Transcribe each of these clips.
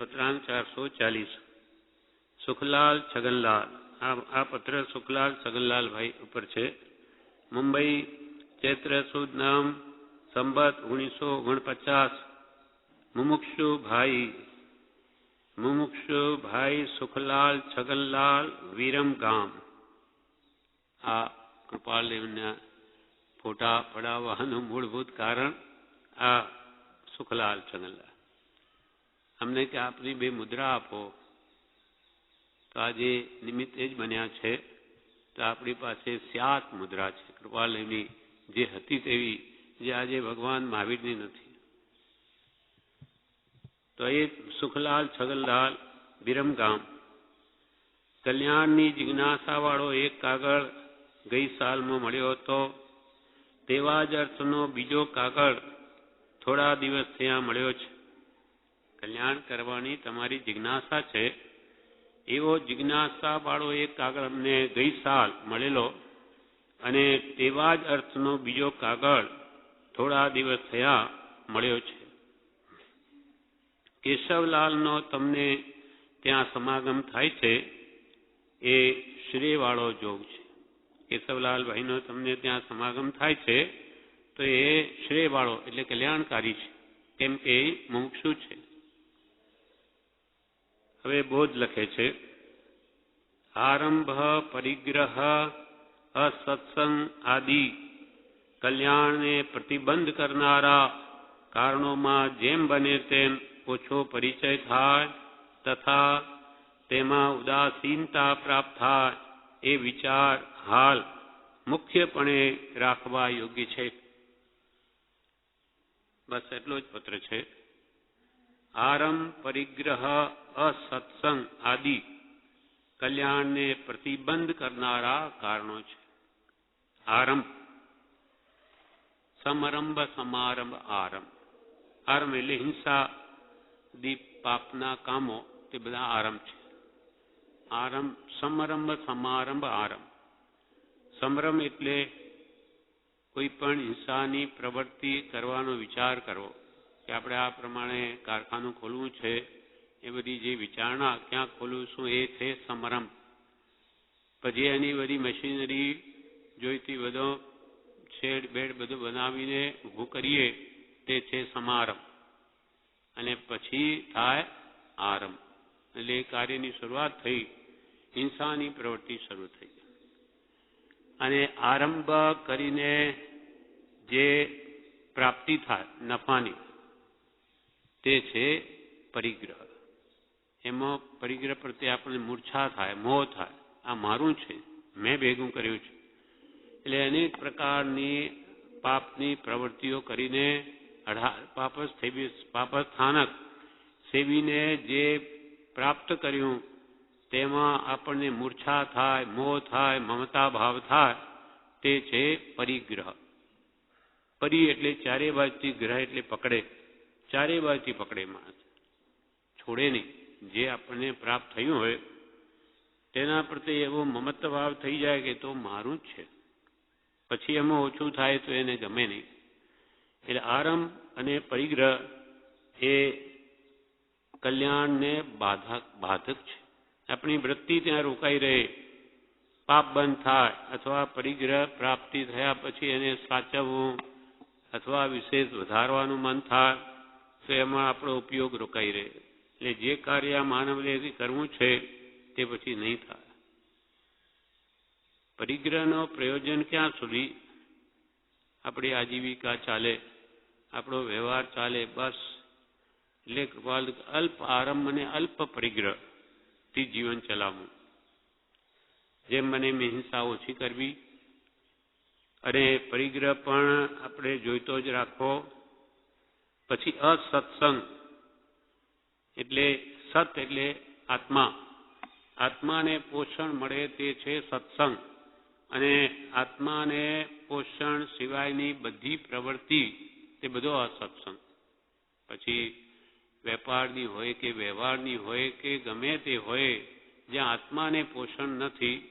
પત્રાંક 440 સુખલાલ છગનલાલ. આ પત્ર સુખલાલ છગનલાલભાઈ ઉપર છે. મુંબઈ ચૈત્ર સુદ નામ સંબત 1949. મુમુક્ષુભાઈ સુખલાલ છગનલાલ વિરમ ગામ. આ કૃપાલદેવના ફોટા પડાવવાનું મૂળભૂત કારણ આ સુખલાલ છગનલાલ. અમને કે આપની 2 મુદ્રા આપો. તો આજે નિમિત્તે જ બન્યા છે. તો આપણી પાસે 7 મુદ્રા છે કૃપાલદેવની, જે હતી તેવી, જે આજે ભગવાન મહાવીરની નથી. તો એ સુખલાલ છગનલાલ વિરમગામ. કલ્યાણની જિજ્ઞાસાવાળો એક કાગળ ગઈ સાલમાં મળ્યો હતો. તેવા જ અર્થનો બીજો કાગળ થોડા દિવસ થયા મળ્યો છે. કલ્યાણ કરવાની તમારી જિજ્ઞાસા છે, એવો જિજ્ઞાસાવાળો એક કાગળ અમને ગઈ સાલ મળેલો, અને તેવા જ અર્થનો બીજો કાગળ થોડા દિવસ થયા મળ્યો છે. કેશવલાલનો તમને ત્યાં સમાગમ થાય છે, એ શ્રેયવાળો જોગ છે. કેશવલાલભાઈનો તમને ત્યાં સમાગમ થાય છે તો એ શ્રેયવાળો એટલે કલ્યાણકારી છે, કેમ કે એ મુમુક્ષુ છે. હવે બોધ લખે છે, આરંભ પરિગ્રહ અસત્સંગ આદિ કલ્યાણને પ્રતિબંધ કરનારા કારણોમાં જેમ બને તેમ ઓછો પરિચય થાય તથા તેમાં ઉદાસીનતા પ્રાપ્ત થાય એ વિચાર હાલ મુખ્યપણે રાખવા યોગ્ય છે. બસ એટલો જ પત્ર છે. આરંભ પરિગ્રહ અસત્સંગ આદિ કલ્યાણને પ્રતિબંધ કરનારા કારણો છે. આરંભ, સમરંભ, સમારંભ, આરંભ. આરંભ એટલે હિંસા, દીપ, પાપના કામો, તે બધા આરંભ છે. આરંભ, સમરંભ, સમારંભ, આરંભ. સમરંભ એટલે કોઈ પણ હિંસાની પ્રવૃત્તિ કરવાનો વિચાર કરવો, કે આપણે આ પ્રમાણે કારખાનું ખોલવું છે, એ બધી જે વિચારણા, ક્યાં ખોલવું, શું, એ છે સમરંભ. પછી એની બધી મશીનરી જોઈતી, બધો શેડ બેડ બધું બનાવીને ઊભું કરીએ, તે છે સમારંભ. અને પછી થાય આરંભ, એટલે એ કાર્યની શરૂઆત થઈ, હિંસાની પ્રવૃત્તિ શરૂ થઈ. અને આરંભ કરીને જે પ્રાપ્તિ થાય નફાની, તે છે પરિગ્રહ. એમાં પરિગ્રહ પ્રત્યે આપણને મૂર્છા થાય, મોહ થાય, આ મારું છે, મેં ભેગું કર્યું છે. એટલે અનેક પ્રકારની પાપની પ્રવૃત્તિઓ કરીને પાપસ્થાનક સેવીને જે પ્રાપ્ત કર્યું તેમાં આપણને મૂર્છા થાય, મોહ થાય, મમતા ભાવ થાય, તે છે પરિગ્રહ. પરી એટલે ચારે બાજુથી, ગ્રહ એટલે પકડે, ચારે બાજુથી પકડે માણસ, છોડે નહીં. જે આપણને પ્રાપ્ત થયું હોય તેના પ્રત્યે એવો મમત્વ ભાવ થઈ જાય કે તો મારું જ છે. પછી એમાં ઓછું થાય તો એને ગમે નહીં. એટલે આરંભ અને પરિગ્રહ એ કલ્યાણને બાધક છે. આપણી વૃત્તિ ત્યાં રોકાઈ રહે, પાપ બંધ થાય, અથવા પરિગ્રહ પ્રાપ્તિ થયા પછી એને સાચવવું અથવા વિશેષ વધારવાનું મન થાય, તો એમાં આપણો ઉપયોગ રોકાઈ રહે. એટલે જે કાર્ય માનવદેહથી કરવું છે તે પછી નહીં થાય. પરિગ્રહનો પ્રયોજન ક્યાં સુધી? આપણી આજીવિકા ચાલે, આપણો વ્યવહાર ચાલે, બસ. એટલે અલ્પ આરંભ અને અલ્પ પરિગ્રહથી જીવન ચલાવવું. જેમ મને હિંસા ઓછી કરવી, અને પરિગ્રહ પણ આપણે જોઈતો જ રાખવો. પછી અસત્સંગ એટલે સત એટલે આત્મા, આત્માને પોષણ મળે તે છે સત્સંગ. અને આત્માને પોષણ સિવાયની બધી પ્રવૃત્તિ તે બધો અસત્સંગ. પછી વેપારની હોય કે વ્યવહારની હોય કે ગમે તે હોય, જ્યાં આત્માને પોષણ નથી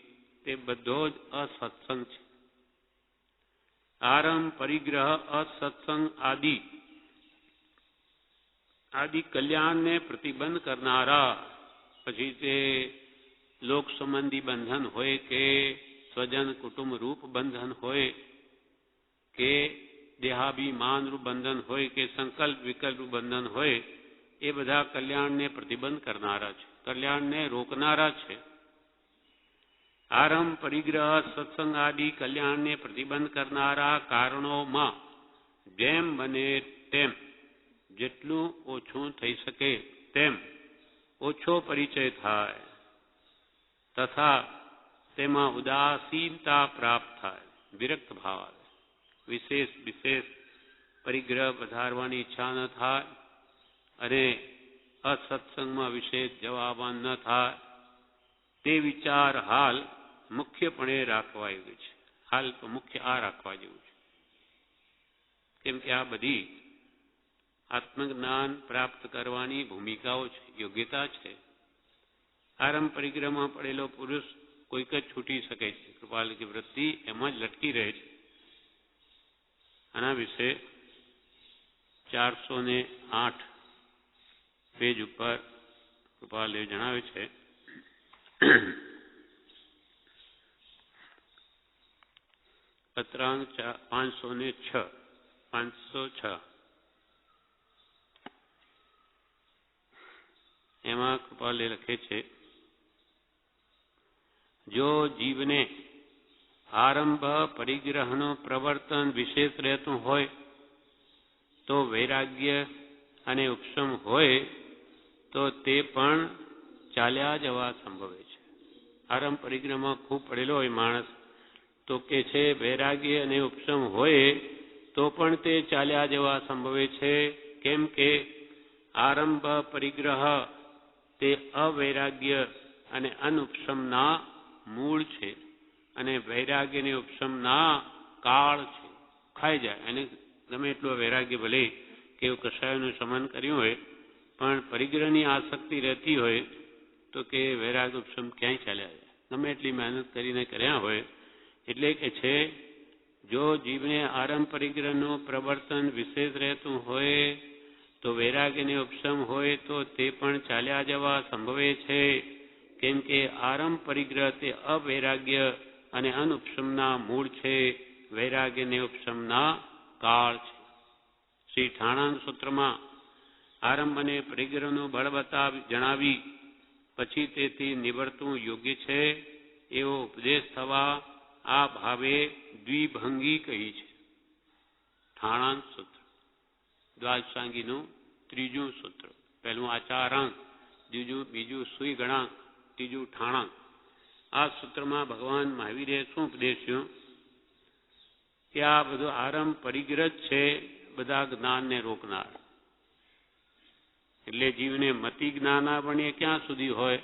તે બધો જ અસત્સંગ છે. આરંભ પરિગ્રહ અસત્સંગ આદિ આદિ કલ્યાણને પ્રતિબંધ કરનારા, પછી તે લોક સંબંધી બંધન હોય કે સ્વજન કુટુંબ રૂપ બંધન હોય કે દેહાભિમાન રૂપ બંધન હોય કે સંકલ્પ વિકલ્પ રૂપ બંધન હોય, એ બધા કલ્યાણને પ્રતિબંધ કરનારા છે, કલ્યાણને રોકનારા છે. આરંભ, પરિગ્રહ, સત્સંગ આદિ કલ્યાણને પ્રતિબંધ કરનારા કારણોમાં જેમ બને તેમ, જેટલું ઓછું થઈ શકે તેમ ઓછો પરિચય થાય તથા તેમાં ઉદાસીનતા પ્રાપ્ત થાય, વિરક્ત ભાવ આવે, વિશેષ પરિગ્રહ વધારવાની ઈચ્છા ન થાય અને અસત્સંગમાં વિશેષ જવાબવાન ન થાય, તે વિચાર હાલ મુખ્યપણે રાખવા એવું છે. હાલ તો મુખ્ય આ રાખવા જેવું છે, કેમ કે આ બધી આત્મજ્ઞાન પ્રાપ્ત કરવાની ભૂમિકાઓ છે, યોગ્યતા છે. આરંભ પરિગ્રહમાં પડેલો પુરુષ કોઈક જ છૂટી શકે છે, કૃપાલની વૃત્તિ એમાં જ લટકી રહે છે. આના વિશે 408 પેજ ઉપર કૃપાલદેવ જણાવે છે. પત્રાંક 506 એમાં કૃપાલે લખે છે, જો જીવને આરંભ પરિગ્રહનું પ્રવર્તન વિશેષ રહેતું હોય તો વૈરાગ્ય અને ઉપશમ હોય તો તે પણ ચાલ્યા જવા સંભવે છે. આરંભ પરિગ્રહમાં ખૂબ પડેલો હોય માણસ તો કે છે વૈરાગ્ય અને ઉપશમ હોય તો પણ તે ચાલ્યા જવા સંભવે છે. કેમ કે આરંભ પરિગ્રહ તે અવૈરાગ્ય અને અનુપશમના મૂળ છે અને વૈરાગ્ય અને ઉપશમના કાળ છે. ખાઈ જાય અને ગમે એટલું વૈરાગ્ય ભલે કે કશાયનું શમન કર્યું હોય પણ પરિગ્રહની આસક્તિ રહેતી હોય તો કે વૈરાગ્ય ઉપશમ ક્યાંય ચાલ્યા જાય, ગમે એટલી મહેનત કરીને કર્યા હોય. એટલે કે છે જો જીવને આરંભ પરિગ્રહનું પ્રવર્તન વિશેષ રહેતું હોય તો વૈરાગ્યને ઉપશમ હોય તો તે પણ ચાલ્યા જવા સંભવે છે. કેમ કે આરંભ પરિગ્રહ તે અવૈરાગ્ય અને અનુપશમના મૂળ છે, વૈરાગ્યને ઉપશમના કાળ છે. શ્રી ઠાણાંગ સૂત્રમાં આરંભ અને પરિગ્રહનું બળ જણાવી પછી તેથી નિવર્તવું યોગ્ય છે એવો ઉપદેશ થવા આ ભાવે દ્વિભંગી કહી છે. ઠાણાંગ સૂત્ર દ્વાદશાંગીનું ત્રીજું સૂત્ર, પહેલું આચારાંક, બીજું સુઈ ગણાંક, ત્રીજું ઠાણાંક. આ સૂત્રમાં ભગવાન મહાવીરે શું ઉપદેશ્યું કે આ બધું આરંભ પરિગ્રહ છે, બધા જ્ઞાનને રોકનાર. એટલે જીવને મતિ જ્ઞાનાવરણીય ક્યાં સુધી હોય?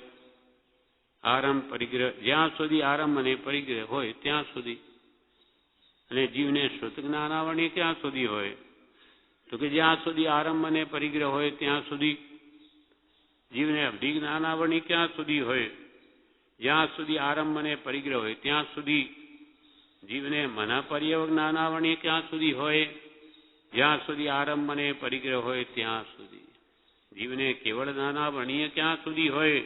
આરંભ પરિગ્રહ, જ્યાં સુધી આરંભ અને પરિગ્રહ હોય ત્યાં સુધી. અને જીવને શ્રુત જ્ઞાનાવરણીય ક્યાં સુધી હોય? તો કે જ્યાં સુધી આરંભ અને પરિગ્રહ હોય ત્યાં સુધી. જીવને અવધિ જ્ઞાનાવરણી ક્યાં સુધી હોય? જ્યાં સુધી આરંભ અને પરિગ્રહ હોય ત્યાં સુધી. જીવને મનપર્યવ જ્ઞાનાવરણી ક્યાં સુધી હોય? જ્યાં સુધી આરંભ અને પરિગ્રહ હોય ત્યાં સુધી. જીવને કેવળ જ્ઞાનાવરણીય ક્યાં સુધી હોય?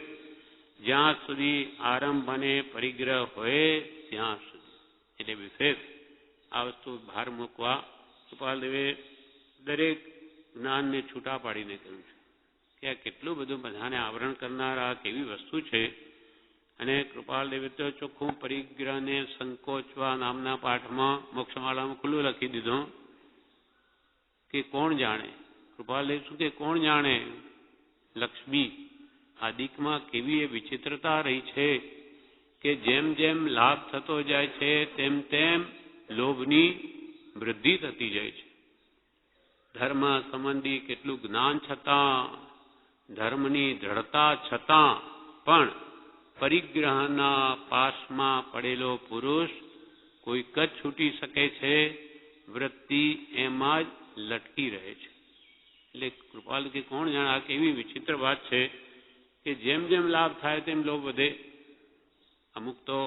જ્યાં સુધી આરંભ અને પરિગ્રહ હોય ત્યાં સુધી. એટલે વિશેષ આ વસ્તુ ભાર મૂકવા કૃપાલદેવે દરેક જ્ઞાનને છૂટા પાડીને કહ્યું છે કે આ કેટલું બધું બધાને આવરણ કરનાર આ કેવી વસ્તુ છે. અને કૃપાલદેવે તો ચોખ્ખું પરિગ્રહને સંકોચવા નામના પાઠમાં મોક્ષમાળામાં ખુલ્લું લખી દીધું કે કોણ જાણે. કૃપાલદેવ શું કે કોણ જાણે લક્ષ્મી આદિકમાં કેવી એ વિચિત્રતા રહી છે કે જેમ જેમ લાભ થતો જાય છે તેમ તેમ લોભની વૃદ્ધિ થતી જાય છે. ધર્મ સંબંધી કેટલું જ્ઞાન છતાં, ધર્મની દ્રઢતા છતાં પણ પરિગ્રહના પાશમાં પડેલો પુરુષ કોઈક જ છૂટી શકે છે, વૃત્તિ એમાં જ લટકી રહે છે. એટલે કૃપાલ કે કોણ જાણે આ કેવી વિચિત્ર વાત છે કે જેમ જેમ લાભ થાય તેમ લોભ વધે. અમુક તો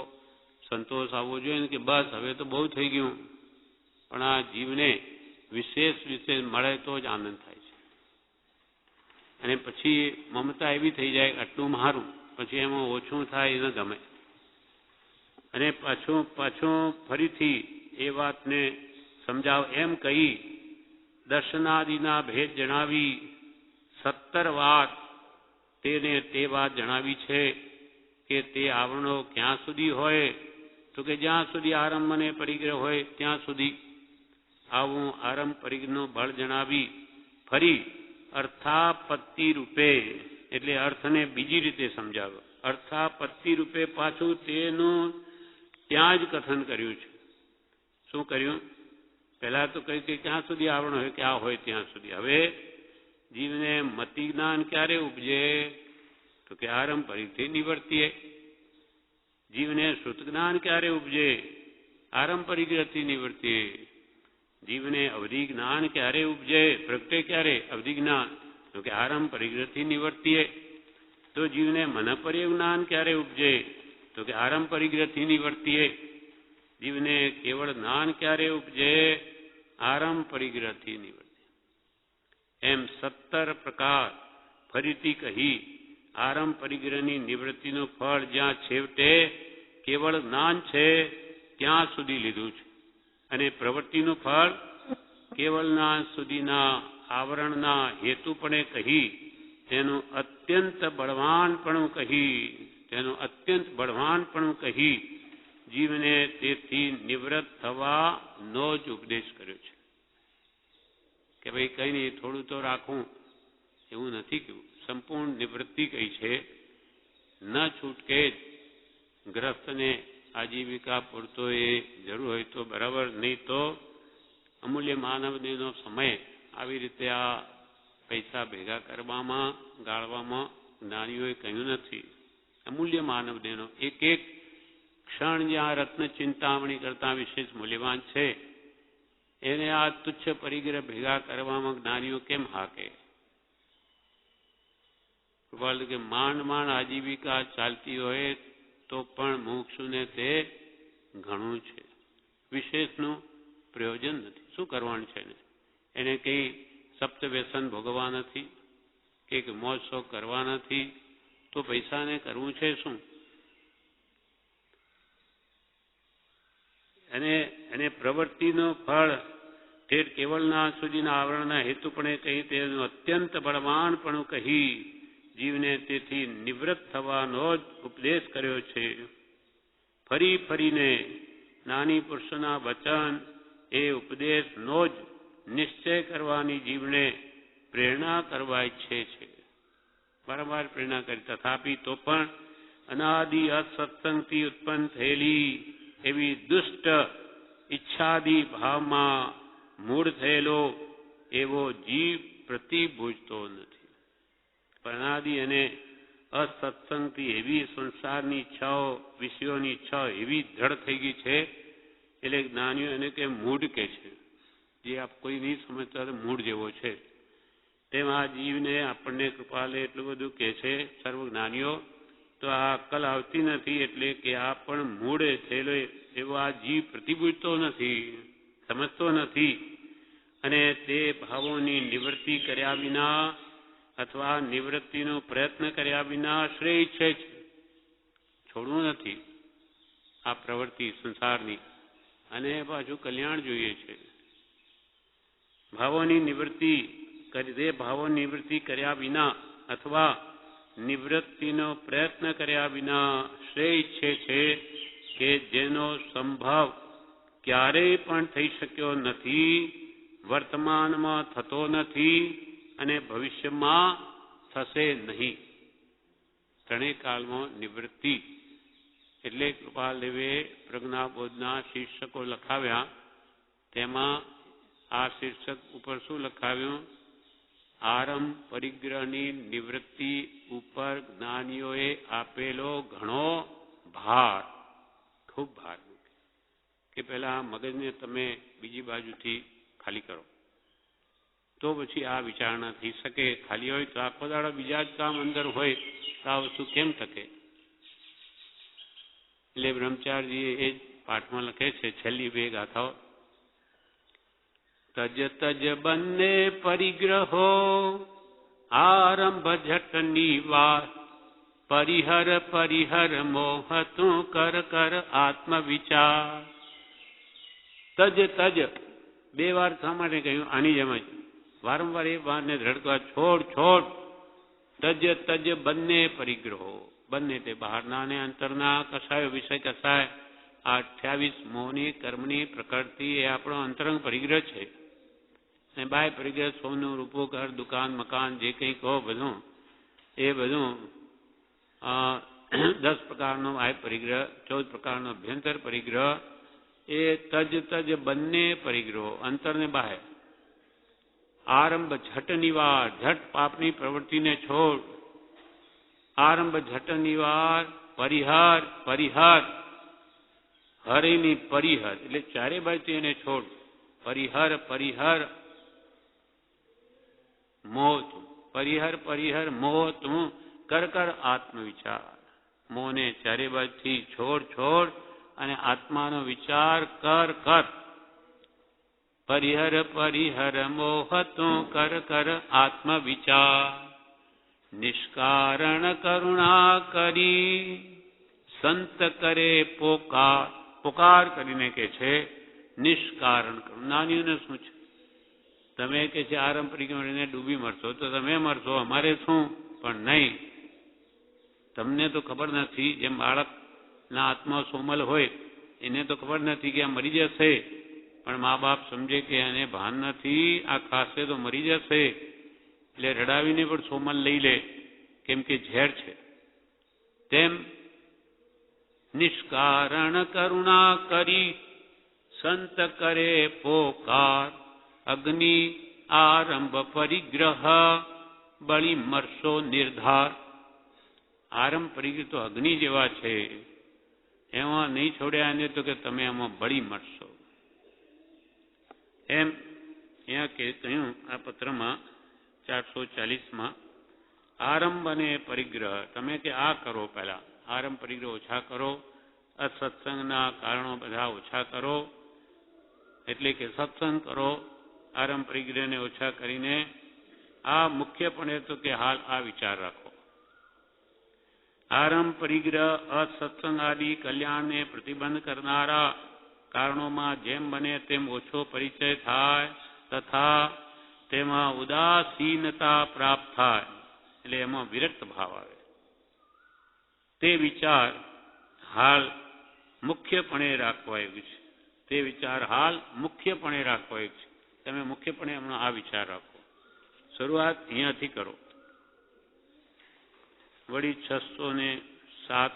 સંતોષ આવવો જોઈએ ને કે બસ હવે તો બહુ થઈ ગયું, પણ આ જીવને વિશેષ મળે તો જ આનંદ થાય છે. અને પછી મમતા એવી થઈ જાય આટલું મારું, પછી એમાં ઓછું થાય ન ગમે. અને પાછું ફરીથી એ વાતને સમજાવ એમ કહી દર્શનાદિના ભેદ જણાવી 17 વાત તેને તે વાત જણાવી છે કે તે આવરણો ક્યાં સુધી હોય, તો કે જ્યાં સુધી આરંભ અને પરિગ્રહ હોય ત્યાં સુધી. આવું આરંભ પરિગ્રહનું બળ જણાવી ફરી અર્થાપત્તિ રૂપે, એટલે અર્થને બીજી રીતે સમજાવ્યો. અર્થાપત્તિ રૂપે પાછું તેનું ત્યાં જ કથન કર્યું છે. શું કર્યું? પહેલા તો કહ્યું કે ક્યાં સુધી આવરણ હોય, ક્યાં હોય ત્યાં સુધી. હવે જીવને મતિ જ્ઞાન ક્યારે ઉપજે, તો કે આરંભ પરિગ્રહથી નિવર્તીએ. જીવને શ્રુત જ્ઞાન ક્યારે ઉપજે, આરંભ પરિગ્રહથી નિવર્તીએ. જીવને અવધિ જ્ઞાન ક્યારે ઉપજે, પ્રગટે ક્યારે અવધિ જ્ઞાન, તો કે આરંભ પરિગ્રહથી નિવર્તીએ. તો જીવને મનપર્ય જ્ઞાન ક્યારે ઉપજે, તો કે આરંભ પરિગ્રહથી નિવર્તીએ. જીવને કેવળ જ્ઞાન ક્યારે ઉપજે, આરંભ પરિગ્રહથી નિવર્તીએ. એમ 17 પ્રકાર ફરીથી કહી આરંભ પરિગ્રહની નિવૃત્તિનું ફળ જ્યાં છેવટે કેવળ જ્ઞાન છે ત્યાં સુધી લીધું છે. અને પ્રવૃત્તિનું ફળ કેવળના સુધીના આવરણના હેતુપણે કહી તેનું અત્યંત બળવાનપણું કહી જીવને તેથી નિવૃત્ત થવાનો જ ઉપદેશ કર્યો છે. કે ભાઈ કંઈ નહીં, થોડું તો રાખું એવું નથી કહ્યું. સંપૂર્ણ નિવૃત્તિ કહી છે. ન છૂટકે જ ગ્રસ્તને આજીવિકા પૂરતો એ જરૂર હોય તો બરાબર, નહીં તો અમૂલ્ય માનવદેહનો સમય આવી રીતે આ પૈસા ભેગા કરવામાં ગાળવામાં જ્ઞાનીઓએ કહ્યું નથી. અમૂલ્ય માનવદેહનો એક એક ક્ષણ જ્યાં રત્ન ચિંતામણી કરતા વિશેષ મૂલ્યવાન છે, એને આ તુચ્છ પરિગ્રહ ભેગા કરવામાં જ્ઞાનીઓ કેમ હાકે? કે માંડ આજીવિકા ચાલતી હોય તો પણ મુમુક્ષુને તે ઘણું છે. વિશેષનું પ્રયોજન નથી. શું કરવાનું છે એને કંઈ સપ્ત વ્યસન ભોગવવા નથી કે મોજ શોખ કરવા નથી, તો પૈસાને કરવું છે શું? અને પ્રવૃત્તિનું ફળ ઠેર કેવળના સુધીના આવરણના હેતુપણે કહી તેનું અત્યંત બળવાનપણું કહી જીવને તેથી નિવૃત્ત થવાનો જ ઉપદેશ કર્યો છે. ફરી ફરીને જ્ઞાની પુરુષોના વચન એ ઉપદેશનો જ નિશ્ચય કરવાની જીવને પ્રેરણા કરવા ઈચ્છે છે. વારંવાર પ્રેરણા કરી, તથાપી તો પણ અનાદિ અસત્સંગથી ઉત્પન્ન થયેલી એવી દુષ્ટ ઈચ્છાદિ ભાવમાં મૂળ થયેલો એવો જીવ પ્રતિભૂજતો નથી. અનાદિ અને અસત્સંગથી એવી સંસારની ઈચ્છાઓ, વિષયોની ઈચ્છાઓ એવી દ્રઢ થઈ ગઈ છે, એટલે જ્ઞાનીઓ એને કે મૂઢ કે છે. જે આપ કોઈ નહીં સમજતા મૂઢ જેવો છે, તેમ આ જીવને આપણને કૃપાલે એટલું બધું કહે છે સર્વ જ્ઞાનીઓ. તો આ અક્કલ આવતી નથી, એટલે કે આ પણ મૂળ થયેલો એવો આ જીવ પ્રતિભૂજતો નથી, સમજતો નથી. અને તે ભાવોની નિવૃત્તિ કર્યા વિના અથવા નિવૃત્તિનો પ્રયત્ન કર્યા વિના શ્રેય ઈચ્છે છે. છોડવું નથી આ પ્રવૃત્તિ સંસારની, અને પાછું કલ્યાણ જોઈએ છે. ભાવોની નિવૃત્તિ કર્યા વિના અથવા નિવૃત્તિનો પ્રયત્ન કર્યા વિના શ્રેય ઈચ્છે છે કે જેનો સંભવ ક્યારેય પણ થઈ શક્યો નથી, વર્તમાનમાં થતો નથી અને ભવિષ્યમાં થશે નહીં. ત્રણેય કાળમાં નિવૃત્તિ એટલે કૃપાલદેવે પ્રજ્ઞાબોધના શીર્ષકો લખાવ્યા. તેમાં આ શીર્ષક ઉપર શું લખાવ્યું? આરંભ પરિગ્રહની નિવૃત્તિ ઉપર જ્ઞાનીઓએ આપેલો ઘણો ભાર, ખૂબ ભાર મૂકે કે પહેલા મગજને તમે બીજી બાજુથી ખાલી કરો તો પછી આ વિચારણા થઈ શકે. ખાલી હોય તો આખો દાડો બીજા જ કામ અંદર હોય તો આ વસ્તુ કેમ ટકે? એટલે બ્રહ્મચારીજી એ જ પાઠમાં લખે છે, છેલ્લી બે ગાથાઓ. તજ તજ બંને પરિગ્રહો આરંભ જટની વાર પરિહર પરિહર મોહ તું કર કર આત્મ વિચાર. તજ તજ બે વાર શા માટે કહ્યું? આની જેમ જ વારંવાર એ વારને ધડકવા છોડ છોડ. તજ તજ બંને પરિગ્રહો, બંને તે બહારના અને અંતરના કસાયો વિષય કસાય. આ 28 મોહની કર્મની પ્રકૃતિ એ આપણો અંતરંગ પરિગ્રહ છે. અને બાહ્ય પરિગ્રહ સોનું રૂપું ઘર દુકાન મકાન જે કંઈ કહો બધું એ બધું 10 પ્રકારનો બાહ્ય પરિગ્રહ, 14 પ્રકારનો અભ્યંતર પરિગ્રહ. એ તજ તજ બંને પરિગ્રહો અંતર ને બાહ્ય. આરંભ ઝટ નિવાર, ઝટ પાપની પ્રવૃત્તિને છોડ. આરંભ ઝટ નિવાર પરિહર પરિહર, હરિની પરિહર એટલે ચારે બાજુથી એને છોડ. પરિહર પરિહર મોહ તું, પરિહર પરિહર મોહ તું કર કર આત્મવિચાર. મોહને ચારે બાજુથી છોડ છોડ અને આત્માનો વિચાર કર કર. પરિહર પરિહર મોહ તું કર કર આત્મવિચાર. નિષ્કારણ કરુણા કરી સંત કરે પોકાર. પોકાર કરીને કે છે નિષ્કારણ કરુણા. નાનીઓને શું છે? તમે કે છે આરંભ પરિક્રમાને ડૂબી મરશો તો તમે મરશો, અમારે શું? પણ નહીં, તમને તો ખબર નથી. જેમ બાળકના આત્મા સોમલ હોય એને તો ખબર નથી કે આ મરી જશે, પણ મા બાપ સમજે કે એને ભાન નથી, આ ખાશે તો મરી જશે, એટલે રડાવીને પણ સોમલ લઈ લે, કેમ કે ઝેર છે. તેમ નિષ્કારણ કરુણા કરી સંત કરે પોકાર. અગ્નિ આરંભ પરિગ્રહ બળી મરશો નિર્ધાર. આરંભ પરિગ્રહ તો અગ્નિ જેવા છે, એમાં નહીં છોડ્યા એને તો કે તમે એમાં બળી મરશો. એમ અહીંયા કહ્યું આ પત્રમાં 440માં આરંભ અને પરિગ્રહ. તમે કે આ કરો, પહેલા આરંભ પરિગ્રહ ઓછા કરો, અસત્સંગના કારણો બધા ઓછા કરો, એટલે કે સત્સંગ કરો. આરંભ પરિગ્રહને ઓછા કરીને આ મુખ્યપણે તો કે હાલ આ વિચાર રાખો. આરંભ પરિગ્રહ અસત્સંગ આદિ કલ્યાણને પ્રતિબંધ કરનારા કારણોમાં જેમ બને તેમ ઓછો પરિચય થાય તથા તેમાં ઉદાસીનતા પ્રાપ્ત થાય, એટલે એમાં વિરક્ત ભાવ આવે. તે વિચાર હાલ મુખ્યપણે રાખવા યોગ્ય છે. તે વિચાર હાલ મુખ્યપણે રાખવા યોગ્ય છે. તમે મુખ્યપણે હમણાં આ વિચાર રાખો. શરૂઆત અહીંયાથી કરો. વળી 607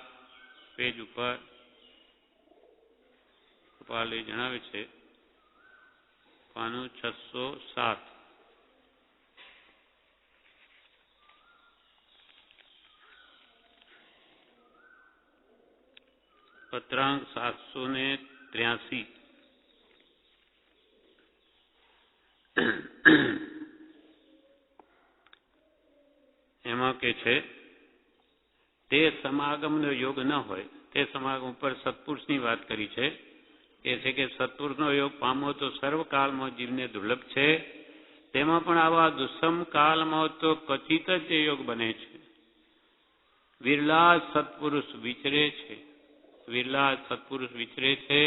પેજ ઉપર કૃપાલય જણાવે છે, પાનું 607. પત્રાંક 783. એમાં કે છે તે સમાગમનો યોગ ન હોય. તે સમાગમ ઉપર સત્પુરુષની વાત કરી છે. કે છે કે સત્પુરુષનો યોગ પામવો તો સર્વકાળમાં જીવને દુર્લભ છે. તેમાં પણ આવા દુષ્મ કાળમાં તો ક્વચિત જ યોગ બને છે. વિરલા સત્પુરુષ વિચરે છે. વિરલા સત્પુરુષ વિચરે છે.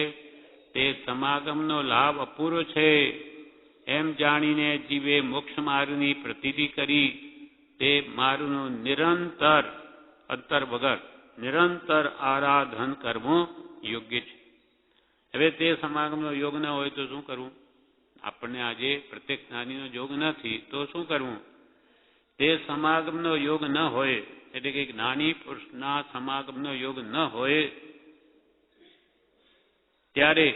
તે સમાગમનો લાભ અપૂરો છે એમ જાણીને જીવે મોક્ષ માર્ગની પ્રતીતિ કરી તે માર્ગનું નિરંતર અંતર વગર નિરંતર આરાધન કરવું યોગ્ય છે. હવે તે સમાગમનો યોગ ન હોય તો શું કરવું? આપણને આજે પ્રત્યેક જ્ઞાનીનો યોગ નથી તો શું કરવું? તે સમાગમનો યોગ ન હોય, એટલે કે જ્ઞાની પુરુષના સમાગમનો યોગ ન હોય ત્યારે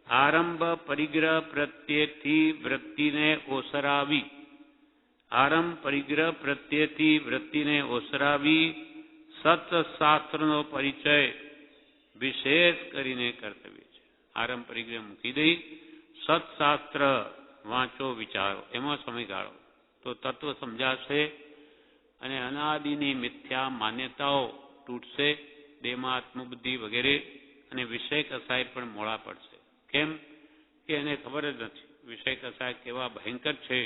આરંભ પરિગ્રહ પ્રત્યેથી વૃત્તિને ઓસરાવી, આરંભ પરિગ્રહ પ્રત્યેથી વૃત્તિને ઓસરાવી સત્શાસ્ત્રનો પરિચય વિશેષ કરીને કર્તવ્ય છે. આરંભ પરિગ્રહ મૂકી દઈ સત્શાસ્ત્ર વાંચો, વિચારો, એમાં સમય ગાળો તો તત્વ સમજાશે અને અનાદિની મિથ્યા માન્યતાઓ તૂટશે. દેહમાં આત્મબુદ્ધિ વગેરે અને વિષય કસાય પણ મોડા પડશે. કેમ કે એને ખબર જ નથી વિષય કસાય કેવા ભયંકર છે.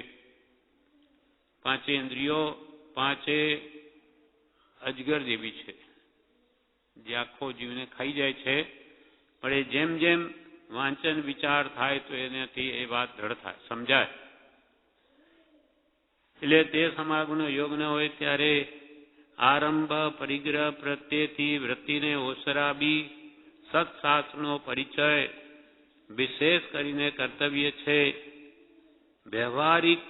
પાંચે ઇન્દ્રિયો પાંચે અજગર જેવી છે, જે આખો જીવને ખાઈ જાય છે. પણ એ જેમ જેમ વાંચન વિચાર થાય તો એનાથી એ વાત દ્રઢ થાય, સમજાય. એટલે તે સમાગમનો યોગ ન હોય ત્યારે આરંભ પરિગ્રહ પ્રત્યેથી વૃત્તિને ઓસરાબી સત્શાસ્ત્રનો પરિચય વિશેષ કરીને કર્તવ્ય છે. વ્યવહારિક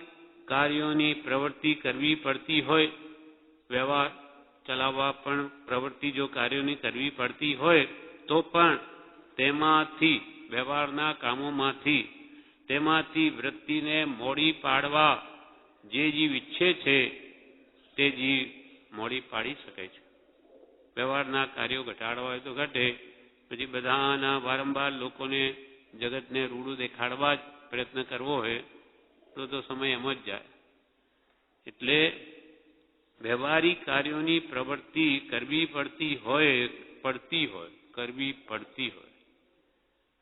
કાર્યોની પ્રવૃત્તિ કરવી પડતી હોય, વ્યવહાર ચલાવવા પણ પ્રવૃત્તિ જો કાર્યોની કરવી પડતી હોય તો પણ તેમાંથી વ્યવહારના કામોમાંથી તેમાંથી વૃત્તિને મોડી પાડવા જે જીવ ઈચ્છે છે તે જીવ મોડી પાડી શકે છે. વ્યવહારના કાર્યો ઘટાડવા હોય તો ઘટે, પછી બધાના વારંવાર લોકોને જગતને રૂડું દેખાડવા જ પ્રયત્ન કરવો હોય તો સમય એમ જ જાય. એટલે વ્યવહારિક કાર્યોની પ્રવૃત્તિ કરવી પડતી હોય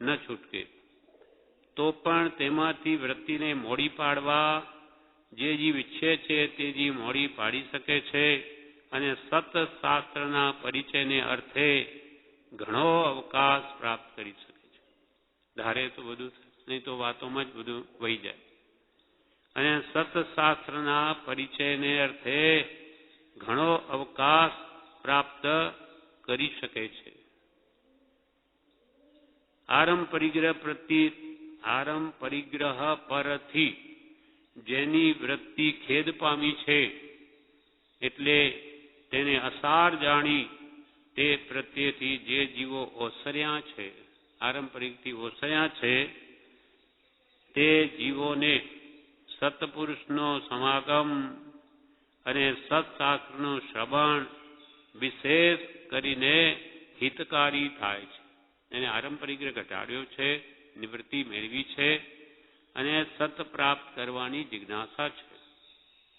ન છૂટકે, તો પણ તેમાંથી વૃત્તિને મોડી પાડવા જે જીવ ઈચ્છે છે તે જીવ મોડી પાડી શકે છે અને સતશાસ્ત્રના પરિચયને અર્થે ઘણો અવકાશ પ્રાપ્ત કરી શકે છે. ધારે તો બધું, નહીં તો વાતોમાં જ બધું વહી જાય. અને સતશાસ્ત્રના પરિચયને અર્થે ઘણો અવકાશ પ્રાપ્ત કરી શકે છે. આરંભ પરિગ્રહ પરથી જેની વૃત્તિ ખેદ પામી છે, એટલે તેને અસાર જાણી તે પ્રત્યેથી જે જીવો ઓસર્યા છે, આરંભ પરિગ્રહથી ઓસર્યા છે, તે જીવોને સત્પુરુષનો સમાગમ અને સત્શાસ્ત્રનું શ્રવણ વિશેષ કરીને હિતકારી થાય છે. એને આરંભ પરિગ્રહ ઘટાડ્યો છે, નિવૃત્તિ મેળવી છે અને સત પ્રાપ્ત કરવાની જિજ્ઞાસા છે.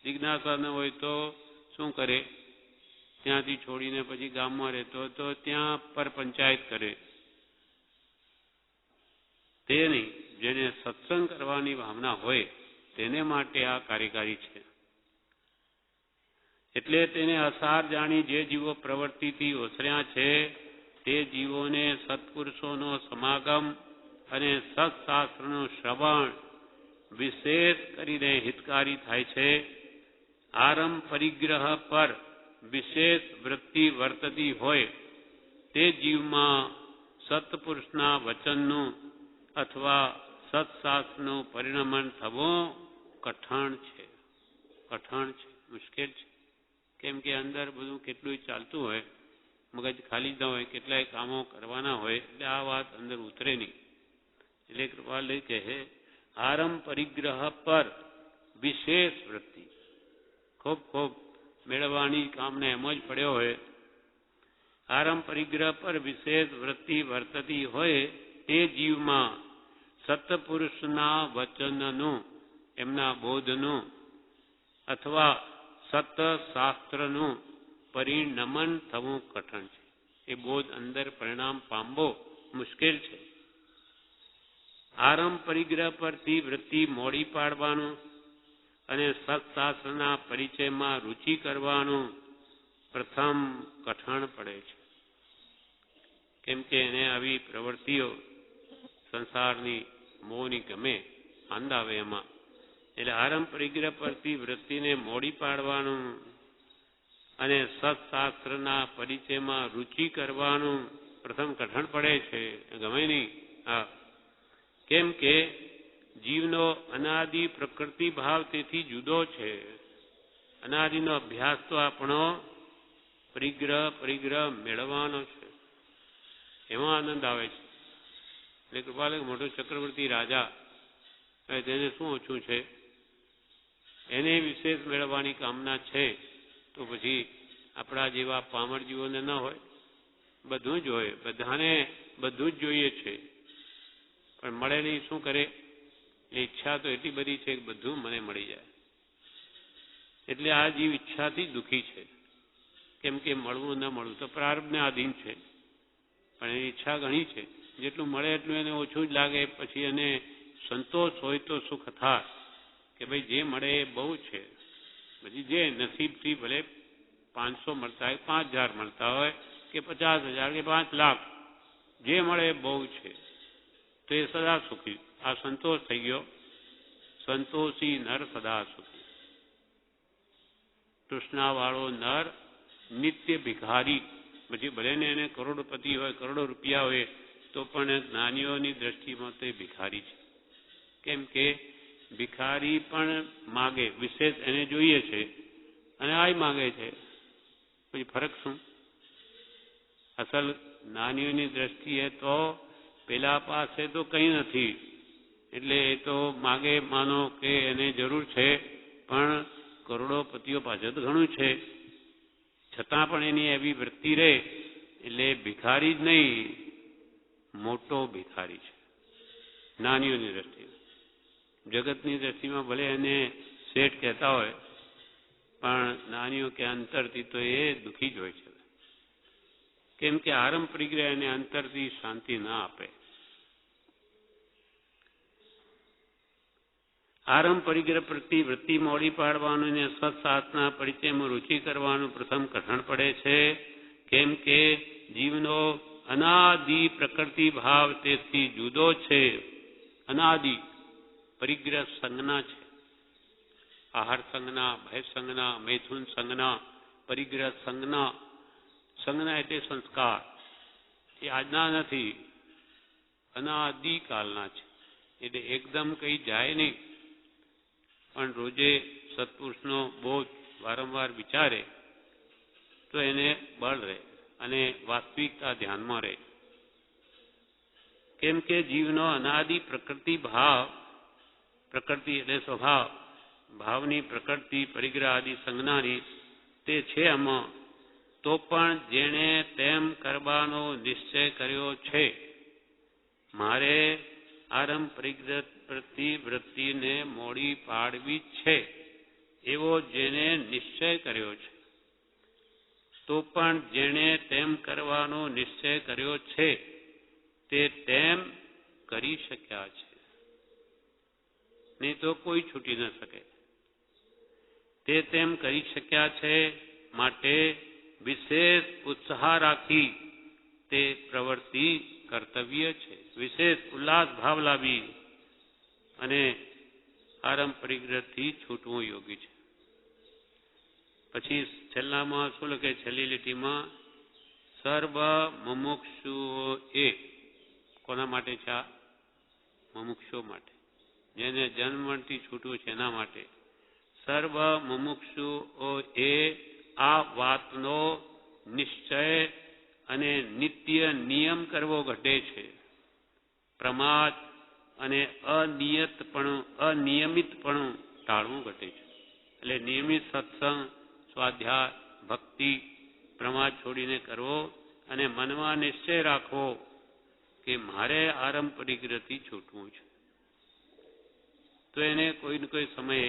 જિજ્ઞાસા ન હોય તો શું કરે? ત્યાંથી છોડીને પછી ગામમાં રહેતો તો ત્યાં પર પંચાયત કરે. તે નહીં, જેને સત્સંગ કરવાની ભાવના હોય તેને માટે આ કાર્યકારી છે. એટલે તેને અસાર જાણી જે જીવો પ્રવૃત્તિથી ઓસર્યા છે તે જીવોને સત્પુરુષોનો સમાગમ અને સત્શાસ્ત્રનું શ્રવણ વિશેષ કરીને હિતકારી થાય છે. આરંભ પરિગ્રહ પર વિશેષ વૃત્તિ વર્તતી હોય તે જીવમાં સત્પુરુષના વચનનું અથવા સત્શાસ્ત્રનું પરિણમન થવું કઠણ છે, મુશ્કેલ છે. કેમ કે અંદર બધું કેટલું ચાલતું હોય, મગજ ખાલી જ ન હોય, કેટલાય કામો કરવાના હોય, એટલે આ વાત અંદર ઉતરે નહીં. એટલે કૃપાલય કહે આરંભ પરિગ્રહ પર વિશેષ વૃત્તિ ખૂબ મેળવવાની કામને એમ જ પડ્યો હોય. આરંભ પરિગ્રહ પર વિશેષ વૃત્તિ વર્તતી હોય તે જીવમાં સત્પુરુષના વચનનું, એમના બોધનું અથવા સત્શાસ્ત્રનું પરિણમન થવું કઠણ છે. એ બોધ અંદર પરિણામ પામવો મુશ્કેલ છે. આરંભ પરિગ્રહ પરથી વૃત્તિ મોડી પાડવાનું અને સત્શાસ્ત્રના પરિચયમાં રુચિ કરવાનું પ્રથમ કઠણ પડે છે. કેમ કે એને આવી પ્રવૃત્તિઓ સંસારની મોહની ગમે, આનંદ આવે એમાં. એટલે આરંભ પરિગ્રહ પરથી વૃત્તિને મોડી પાડવાનું અને સત્શાસ્ત્રના પરિચયમાં રુચિ કરવાનું પ્રથમ કઠણ પડે છે, ગમે નહીં. હા, કેમ કે જીવનો અનાદિ પ્રકૃતિ ભાવ તેથી જુદો છે. અનાદિનો અભ્યાસ તો આપણો પરિગ્રહ મેળવવાનો છે, એમાં આનંદ આવે છે. એટલે કૃપાલય મોટો ચક્રવર્તી રાજા, તેને શું ઓછું છે? એને વિશેષ મેળવવાની કામના છે, તો પછી આપણા જેવા પામર જીવોને ન હોય? બધું જ હોય, બધાને બધું જ જોઈએ છે, પણ મળે નહીં. શું કરે? એ ઈચ્છા તો એટલી બધી છે કે બધું મને મળી જાય. એટલે આ જીવ ઈચ્છાથી દુઃખી છે. કેમ કે મળવું ન મળવું તો પ્રારબ્ધને આધીન છે, પણ એની ઈચ્છા ઘણી છે. જેટલું મળે એટલું એને ઓછું જ લાગે. પછી એને સંતોષ હોય તો સુખ થાય કે ભાઈ જે મળે એ બહુ છે, પછી જે નસીબથી ભલે 500 મળતા હોય, 5000 મળતા હોય કે 50,000 કે 5 લાખ, જે મળે બહુ છે, તો એ સદા સુખી. આ સંતોષ થઈ ગયો. સંતોષી નર સદા સુખી. તૃષ્ણાવાળો નર નિત્ય ભિખારી. પછી ભલે ને એને કરોડપતિ હોય, કરોડો રૂપિયા હોય, તો પણ જ્ઞાનીઓની દ્રષ્ટિમાં તો એ ભિખારી છે. કેમ કે ભિખારી પણ માગે, વિશેષ એને જોઈએ છે અને આ માગે છે. પછી ફરક શું? અસલ જ્ઞાનીઓની દ્રષ્ટિએ તો પેલા પાસે તો કંઈ નથી, એટલે એ તો માગે, માનો કે એને જરૂર છે, પણ કરોડોપતિઓ પાસે તો ઘણું છે, છતાં પણ એની એવી વૃત્તિ રહે, એટલે ભિખારી જ નહીં, મોટો ભિખારી છે જ્ઞાનીઓની દ્રષ્ટિમાં. જગતની દ્રષ્ટિમાં ભલે એને શેઠ કહેતા હોય, પણ જ્ઞાનીઓ કે અંતરથી તો એ દુઃખી જ હોય છે. કેમ કે આરંભ પરિગ્રહ એને અંતરથી શાંતિ ના આપે. આરંભ પરિગ્રહ પ્રતિ વૃત્તિ મોડી પાડવાનું અને સત્શાસ્ત્રના પરિચયમાં રુચિ કરવાનું પ્રથમ કઠણ પડે છે. કેમ કે જીવનો અનાદિ પ્રકૃતિ ભાવ તેથી જુદો છે. અનાદિ પરિગ્રહ સંજ્ઞા છે. આહાર સંજ્ઞા, ભય સંજ્ઞા, મૈથુન સંજ્ઞા, પરિગ્રહ સંજ્ઞા. સંજ્ઞા એટલે સંસ્કાર. એ આજના નથી, અનાદિકાલના છે. એટલે એકદમ કઈ જાય નહીં, પણ રોજે સત્પુરુષનો બોધ વારંવાર વિચારે તો એને બળ રહે અને વાસ્તવિકતા ધ્યાનમાં રહે. કેમ કે જીવનો અનાદિ પ્રકૃતિ ભાવ, પ્રકૃતિ એટલે સ્વભાવ, ભાવની પ્રકૃતિ પરિગ્રહ આદિ સંજ્ઞાની તે છે આમાં, તો પણ જેણે તેમ કરવાનો નિશ્ચય કર્યો છે, મારે આરંભ પરિગ્રહ પ્રતિ વૃત્તિને મોડી પાડવી છે, એવો જેને નિશ્ચય કર્યો છે, તો પણ જેણે તેમ કરવાનો નિશ્ચય કર્યો છે તે તેમ કરી શક્યા છે, નહીં તો કોઈ છૂટી ન શકે. તે તેમ કરી શક્યા છે, માટે વિશેષ ઉત્સાહ રાખી તે પ્રવૃત્તિ કર્તવ્ય છે. વિશેષ ઉલ્લાસ ભાવ લાવી અને આરંભ પરિગ્રહથી છૂટવું યોગી છે. પછી છેલ્લામાં શું લખે? છેલ્લી લીટીમાં સર્વ મુમુક્ષુઓએ, કોના માટે છે આ? મુમુક્ષુઓ માટે, જેને જન્મથી છૂટવું છે એના માટે. સર્વ મુમુક્ષુઓએ આ વાતનો નિશ્ચય અને નિત્ય નિયમ કરવો ઘટે છે. પ્રમાદ અને અનિયમિતપણું ટાળવું ઘટે છે. એટલે નિયમિત સત્સંગ, સ્વાધ્યાય, ભક્તિ, પ્રમાદ છોડીને કરવો અને મનમાં નિશ્ચય રાખવો કે મારે આરંભ પરિગ્રહથી છૂટવું છે. તો એને કોઈ ને કોઈ સમયે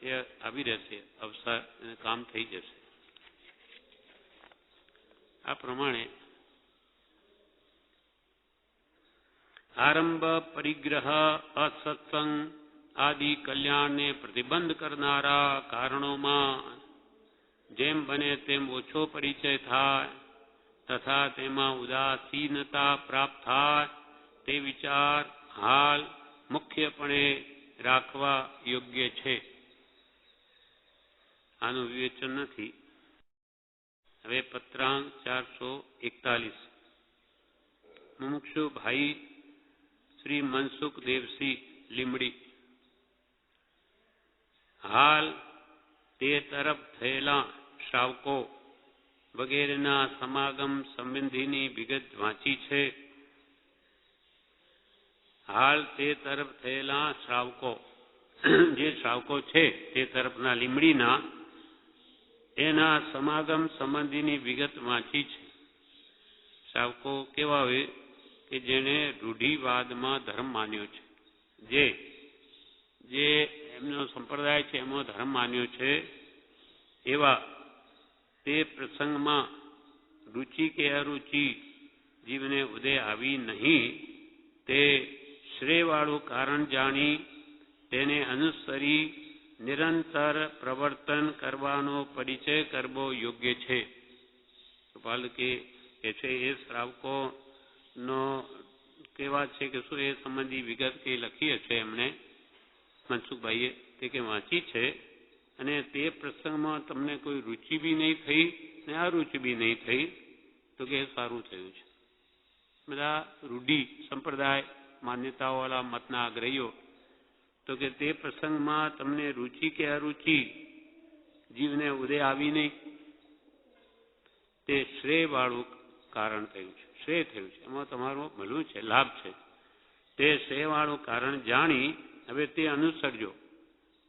એ આવી રહેશે, અવસર અને કામ થઈ જશે. આ પ્રમાણે આરંભ પરિગ્રહ, અસત્સંગ આદિ કલ્યાણને પ્રતિબંધ કરનારા કારણોમાં જેમ બને તેમ ઓછો પરિચય થાય તથા તેમાં ઉદાસીનતા પ્રાપ્ત થાય તે વિચાર હાલ મુખ્યપણે રાખવા યોગ્ય છે. આનું વિવેચન નથી. હવે પત્રાંક 441. મુમુક્ષુ ભાઈ શ્રી મનસુખ દેવસિંહ લીમડી. હાલ તે તરફ થયેલા શ્રાવકો વગેરેના સમાગમ સંબંધીની વિગત વાંચી છે. હાલ તે તરફ થયેલા શ્રાવકો, જે શ્રાવકો છે તે તરફના લીમડીના, એના સમાગમ સંબંધીની વિગત વાંચી છે. શ્રાવકો કેવા હોય કે જેણે રૂઢિવાદમાં ધર્મ માન્યો છે, જે એમનો સંપ્રદાય છે એમાં ધર્મ માન્યો છે, એવા તે પ્રસંગમાં રુચિ કે અરુચિ જીવને ઉદય આવી નહીં, તે શ્રેયવાળું કારણ જાણી તેને અનુસરી નિરંતર પ્રવર્તન કરવાનો પરિચય કરવો યોગ્ય છે. ગોપાલ કે છે એ શ્રાવકોનો કેવા છે કે શું એ સંબંધી વિગત કે લખી છે એમણે મનસુખભાઈએ તે કે વાંચી છે અને તે પ્રસંગમાં તમને કોઈ રુચિ બી નહીં થઈ ને અરુચિ બી નહીં થઈ તો કે સારું થયું છે. બધા રૂઢિ સંપ્રદાય માન્યતાઓવાળા મતના આગ્રહીઓ તો કે તે પ્રસંગમાં તમને રુચિ કે અરુચિ જીવને ઉદય આવી નહીં તે શ્રેયવાળું કારણ થયું છે. શ્રેય થયું છે એમાં તમારું ભલું છે, લાભ છે. તે શ્રેયવાળું કારણ જાણી હવે તે અનુસરજો.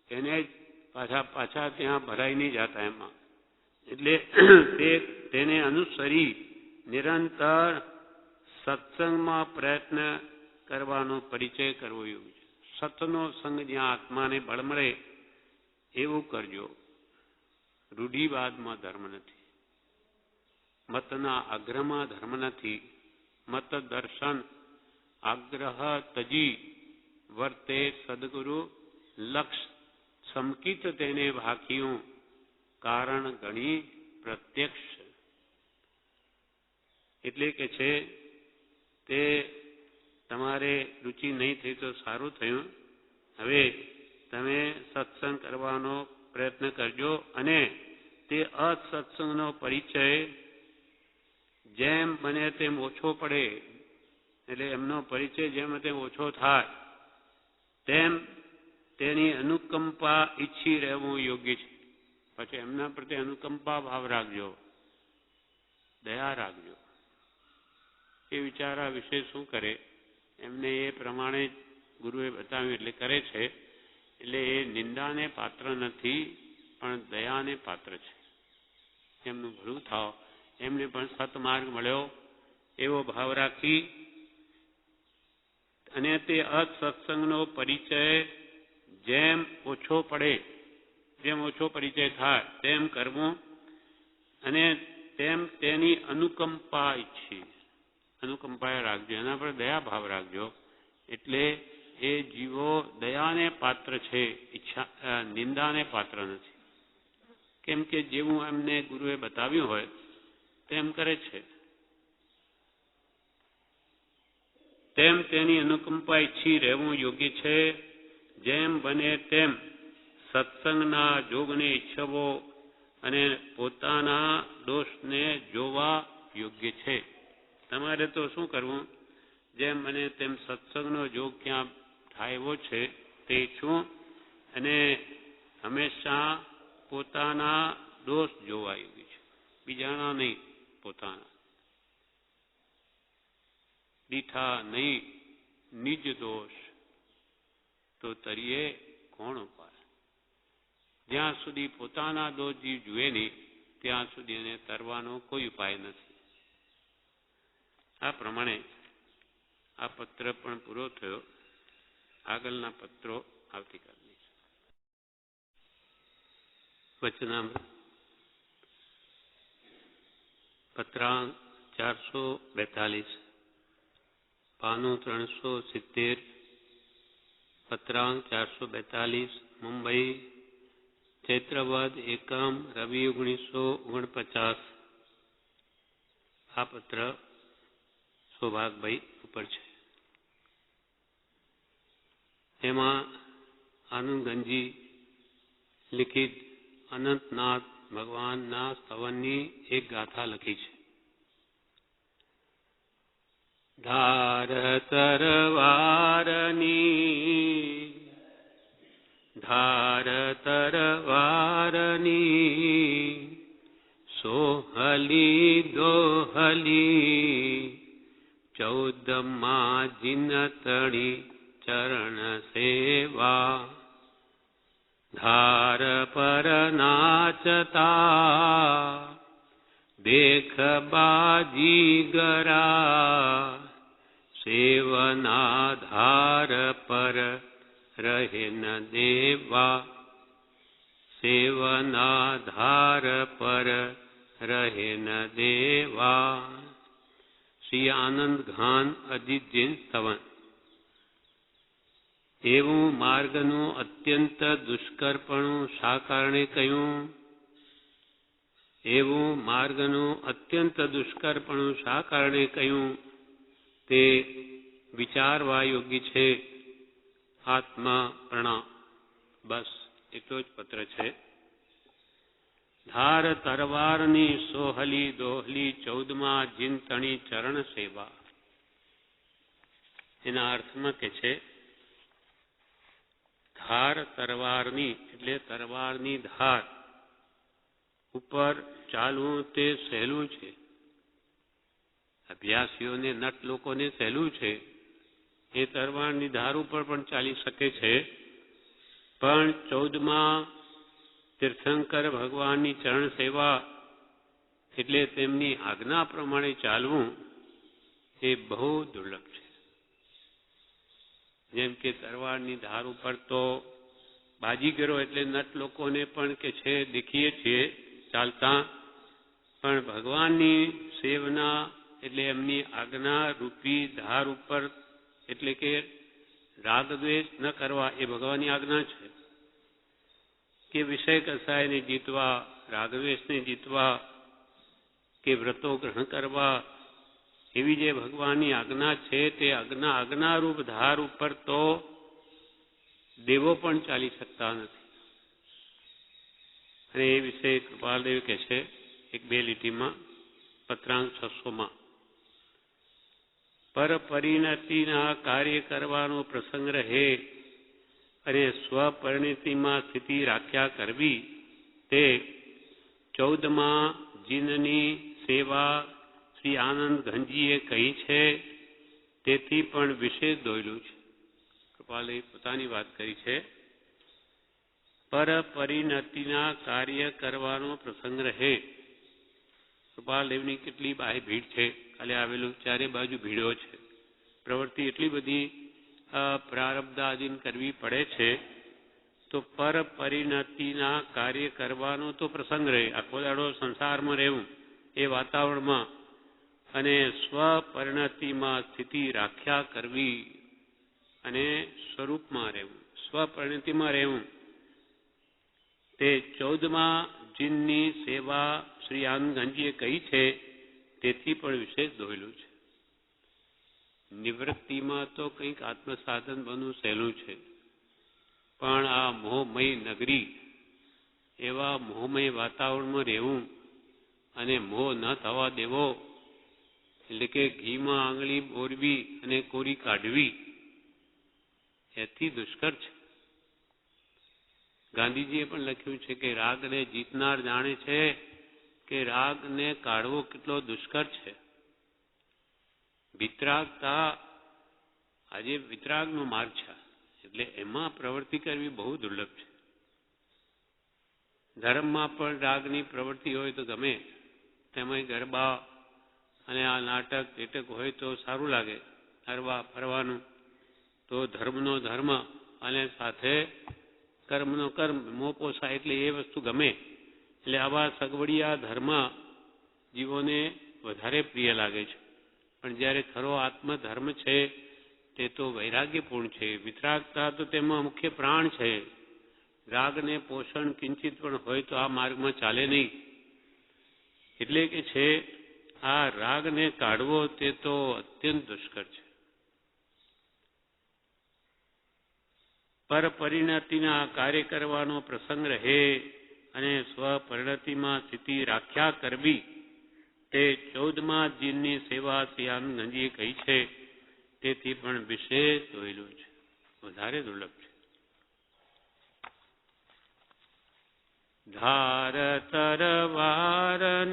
એને પાછા ત્યાં ભરાઈ નહીં જતા એમાં. એટલે તેને અનુસરી નિરંતર સત્સંગમાં પ્રયત્ન કરવાનો પરિચય કરવો એવું છે. સતનો સંગ જ્યાં આત્માને બળ મળે એવું કરજો. રૂઢિવાદમાં ધર્મ નથી, મતના આગ્રહમાં ધર્મ નથી. મત દર્શન આગ્રહ તજી વર્તે સદગુરુ લક્ષ સમકિત તેને ભાખિયું કારણ ગણી પ્રત્યક્ષ. એટલે કે છે તે તમારે રુચિ નહીં થઈ તો સારું થયું. હવે તમે સત્સંગ કરવાનો પ્રયત્ન કરજો અને તે અસત્સંગનો પરિચય જેમ બને તેમ ઓછો પડે, એટલે એમનો પરિચય જેમ તેમ ઓછો થાય તેમ તેની અનુકંપા ઈચ્છી રહેવું યોગ્ય છે. પછી એમના પ્રત્યે અનુકંપા ભાવ રાખજો, દયા રાખજો. એ વિચારા વિશે શું કરે એમને એ પ્રમાણે ગુરુએ બતાવ્યું એટલે કરે છે. એટલે એ નિંદાને પાત્ર નથી પણ દયાને પાત્ર છે. એમનું ભલું થાવ, એમને પણ સતમાર્ગ મળ્યો એવો ભાવ રાખી અને તે અસત્સંગનો પરિચય જેમ ઓછો પડે, જેમ ઓછો પરિચય થાય તેમ કરવું અને તેમ તેની અનુકંપા ઈચ્છી, અનુકંપા રાખજો, એના પર દયા ભાવ રાખજો. એટલે એ જીવો દયાને પાત્ર છે, ઈચ્છા નિંદાને પાત્ર નથી. કેમ કે જેવું એમને ગુરુએ બતાવ્યું હોય તેમ કરે છે. તેમ તેની અનુકંપા ઈચ્છી રહેવું યોગ્ય છે. જેમ બને તેમ સત્સંગના જોગને ઈચ્છવો અને પોતાના દોષને જોવા યોગ્ય છે. તમારે તો શું કરવું, જેમ બને તેમ સત્સંગનો જોગ ક્યાં થાય એવો છે તે ઈચ્છવું અને હંમેશા પોતાના દોષ જોવા યોગ્ય છે, બીજાના નહીં, પોતાના. દીઠા નહીં નિજ દોષ તો તરીએ કોણ ઉપાય. જ્યાં સુધી પોતાના દોષ જીવ જુએ નહીં ત્યાં સુધી એને તરવાનો કોઈ ઉપાય નથી. આ પ્રમાણે આ પત્ર પણ પૂરો થયો. આગળના પત્રો આવતીકાલની છે. વચનામૃત પત્રાંક 442, પાનું 370, પત્રાંક 442, મુંબઈ, ચૈત્રવદ 1 રવિ 1949. આ પત્ર સૌભાગભાઈ ઉપર છે. એમાં આનંદગંજી લિખિત અનંતનાથ ભગવાનના સ્તવનની એક ગાથા લખી છે. ધાર તરવારની સોહલી દોહલી 14 જીનતણી ચરણ સેવા. ધાર પર નાચતા દેખ બાજી ગરા સેવના ધાર પર રહે ન દેવા. સેવના ધાર પર રહે ન દેવા. શ્રી આનંદ ઘાન અજીત જૈન સ્તવન. એવું માર્ગનું અત્યંત દુષ્કરપણું શા કારણે કહ્યું? એવું માર્ગનું અત્યંત દુષ્કરપણું શા કારણે કહ્યું તે વિચારવા યોગ્ય છે. આત્મા પ્રણા. બસ એટલો જ પત્ર છે. ધાર તરવારની સોહલી દોહલી 14માં જીનતણી ચરણ સેવા. એના અર્થમાં કે છે ધાર તરવારની એટલે તરવારની ધાર ઉપર ચાલવું તે સહેલું છે. અભ્યાસીઓને નટ લોકોને સહેલું છે. એ તરવારની ધાર ઉપર પણ ચાલી શકે છે. પણ 14માં તીર્થંકર ભગવાનની ચરણ સેવા એટલે તેમની આજ્ઞા પ્રમાણે ચાલવું એ બહુ દુર્લભ છે. જેમ કે તરવારની ધાર ઉપર તો બાજીગરો એટલે નટ લોકોને પણ કે છે દેખીએ છીએ ચાલતા, પણ ભગવાનની સેવના એટલે એમની આજ્ઞા રૂપી ધાર ઉપર એટલે કે રાગદ્વેષ ન કરવા એ ભગવાનની આજ્ઞા છે. કે વિષય કસાયને જીતવા, રાગદ્વેષને જીતવા, કે વ્રતો ગ્રહણ કરવા એવી જે ભગવાનની આજ્ઞા છે તે આજ્ઞારૂપ ધાર ઉપર તો દેવો પણ ચાલી શકતા નથી. અને એ વિશે કૃપાલદેવ કહે છે 1-2 લીટીમાં પત્રાંક 600માં પર પરિણતિના કાર્ય કરવાનો પ્રસંગ રહે અને સ્વપરિણતિમાં સ્થિતિ રાખ્યા કરવી તે 14માં જીનની સેવા શ્રી આનંદ ઘનજીએ કહી છે. તેથી પણ વિશેષ દોયલું છે. કૃપાલદેવ પોતાની વાત કરી છે. પર પરિણતિના કાર્ય કરવાનો પ્રસંગ રહે. કૃપાલદેવની કેટલી બાહ્ય ભીડ છે. કાલે આવેલું ચારે બાજુ ભીડો છે. પ્રવૃત્તિ એટલી બધી પ્રારબ્ધાધીન કરવી પડે છે. તો પર પરિણતિના કાર્ય કરવાનો તો પ્રસંગ રહે. આખો દાડો સંસારમાં રહેવું એ વાતાવરણમાં અને સ્વપરિણતિમાં સ્થિતિ રાખ્યા કરવી અને સ્વરૂપમાં રહેવું, સ્વપરિણતિમાં રહેવું તે 14માં જીનની સેવા શ્રી આનંદ ઘનજીએ કહી છે. તેથી પણ વિશેષ દોયલું છે. નિવૃત્તિમાં તો કંઈક આત્મસાધન બનવું સહેલું છે, પણ આ મોહમય નગરી એવા મોહમય વાતાવરણમાં રહેવું અને મોહ ન થવા દેવો એટલે કે ઘીમાં આંગળી બોરવી અને કોરી કાઢવી એથી દુષ્કર છે. ગાંધીજીએ પણ લખ્યું છે કે રાગને જીતનાર જાણે છે કે રાગને કાઢવો કેટલો દુષ્કર છે. વિતરાગતા આજે વિતરાગનો માર્ગ છે એટલે એમાં પ્રવૃત્તિ કરવી બહુ દુર્લભ છે. ધર્મમાં પણ રાગની પ્રવૃત્તિ હોય તો ગમે, તેમાં ગરબા અને આ નાટક એટક હોય તો સારું લાગે. હરવા ફરવાનું તો ધર્મનો ધર્મ અને સાથે કર્મનો કર્મ મોહ પોસાય એટલે એ વસ્તુ ગમે. એટલે આવા સગવડિયા ધર્મ જીવોને વધારે પ્રિય લાગે છે. પણ જ્યારે ખરો આત્મધર્મ છે તે તો વૈરાગ્યપૂર્ણ છે. વિતરાગતા તો તેમાં મુખ્ય પ્રાણ છે. રાગને પોષણ કિંચિત પણ હોય તો આ માર્ગમાં ચાલે નહીં. એટલે કે છે આ રાગને કાઢવો તે તો અત્યંત દુષ્કર છે. પર પરિણતિના કાર્ય કરવાનો પ્રસંગ રહે અને સ્વપરિણતિમાં સ્થિતિ રાખ્યા કરવી તે 14માં જીનની સેવા શ્રી આનંદ ઘનજીએ કહી છે. તેથી પણ વિશેષ દોયલું છે, વધારે દુર્લભ છે. ધાર તરવારની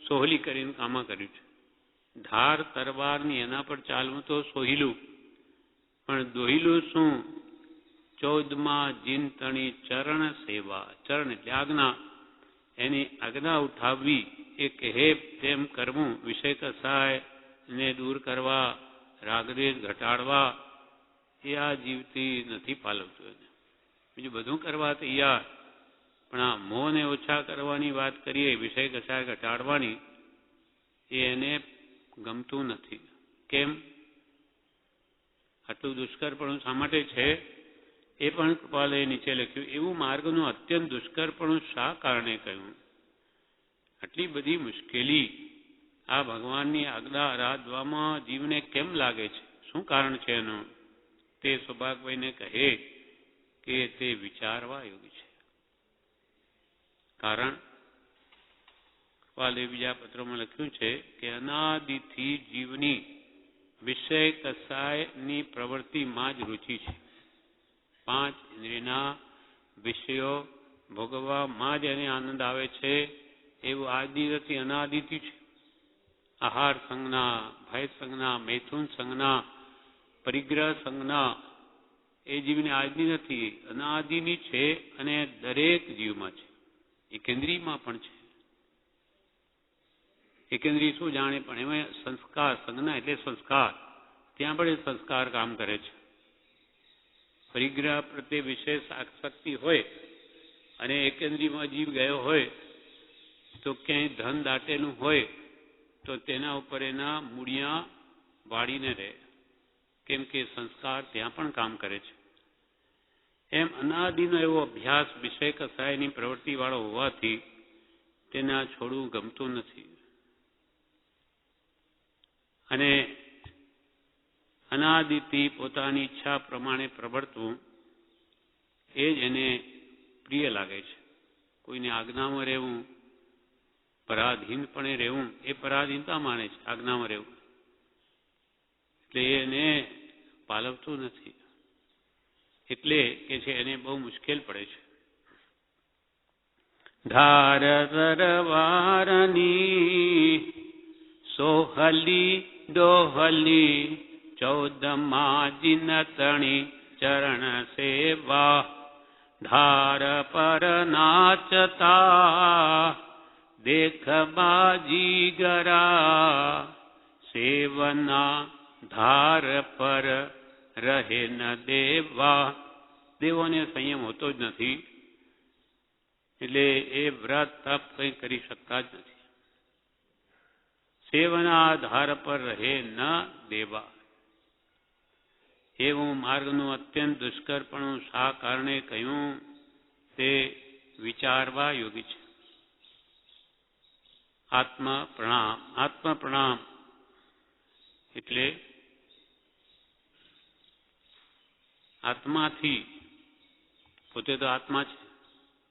સોહલી કરીને આમાં કર્યું છે. ધાર તરવારની એના પર ચાલવું તો સોહિલું, પણ દોહિલું શું? 14માં જીનતણી ચરણ સેવા. ચરણ એટલે આજ્ઞા. એની આજ્ઞા ઉઠાવવી એ કહે તેમ કરવું, વિષય કસાય ને દૂર કરવા, રાગદ્વેષ ઘટાડવા એ આ જીવથી નથી પાલવતું. એને બીજું બધું કરવા તૈયાર, પણ આ મોહને ઓછા કરવાની વાત કરીએ, વિષય કસાય ઘટાડવાની એ એને ગમતું નથી. કેમ? આટલું દુષ્કરપણું શા માટે છે એ પણ કૃપાલયે નીચે લખ્યું. એવું માર્ગનું અત્યંત દુષ્કરપણું શા કારણે કહ્યું? આટલી બધી મુશ્કેલી આ ભગવાનની આજ્ઞા આરાધવામાં જીવને કેમ લાગે છે? શું કારણ છે એનું? તે સૌભાગભાઈને કહે કે તે વિચારવા યોગ્ય છે. કારણ કૃપાલયે બીજા પત્રોમાં લખ્યું છે કે અનાદિથી જીવની વિષય કસાયની પ્રવૃત્તિમાં જ રુચિ છે. 5 ઇન્દ્રિયના વિષયો ભોગવવામાં જ એને આનંદ આવે છે એવું આદિથી અનાદિથી છે. આહાર સંજ્ઞા, ભય સંજ્ઞા, મૈથુન સંજ્ઞા, પરિગ્રહ સંજ્ઞા એ જીવની આજની નથી, અનાદિની છે અને દરેક જીવમાં છે. એકેન્દ્રિયમાં પણ છે. એકેન્દ્રિય શું જાણે, પણ એમાં સંસ્કાર સંજ્ઞા એટલે સંસ્કાર, ત્યાં પણ એ સંસ્કાર કામ કરે છે. પરિગ્રહ પ્રત્યે વિશેષ આસક્તિ હોય અને એકેન્દ્રિયમાં જીવ ગયો હોય તો ક્યાંય ધન દાટેલું હોય તો તેના ઉપર એના મૂળિયા વાળીને રહે, કેમ કે સંસ્કાર ત્યાં પણ કામ કરે છે. એમ અનાદિનો એવો અભ્યાસ વિષય કસાયની પ્રવૃત્તિવાળો હોવાથી તેને છોડવું ગમતું નથી. અને અનાદિથી પોતાની ઈચ્છા પ્રમાણે પ્રવર્તવું એ જ એને પ્રિય લાગે છે. કોઈની આજ્ઞામાં રહેવું, પરાધીનપણે રહેવું એ પરાધીનતા માને છે. આજ્ઞામાં રહેવું એટલે એને પાલવતું નથી, એટલે કે છે એને બહુ મુશ્કેલ પડે છે. ધાર સરવારની સોહલી ડોહલી 14 જીનતણી ચરણ સેવા ધાર પર નાચતા દેખ બાજી ગરા સેવના ધાર પર રહે ન દેવા. દેવોને સંયમ હોતો જ નથી, એટલે એ વ્રત તપ કંઈ કરી શકતા જ નથી. સેવના ધાર પર રહે ન દેવા. એવું માર્ગનું અત્યંત દુષ્કરપણું શા કારણે કહ્યું તે વિચારવા યોગ્ય છે. આત્મ પ્રણામ. આત્મ પ્રણામ એટલે આત્માથી, પોતે તો આત્મા છે,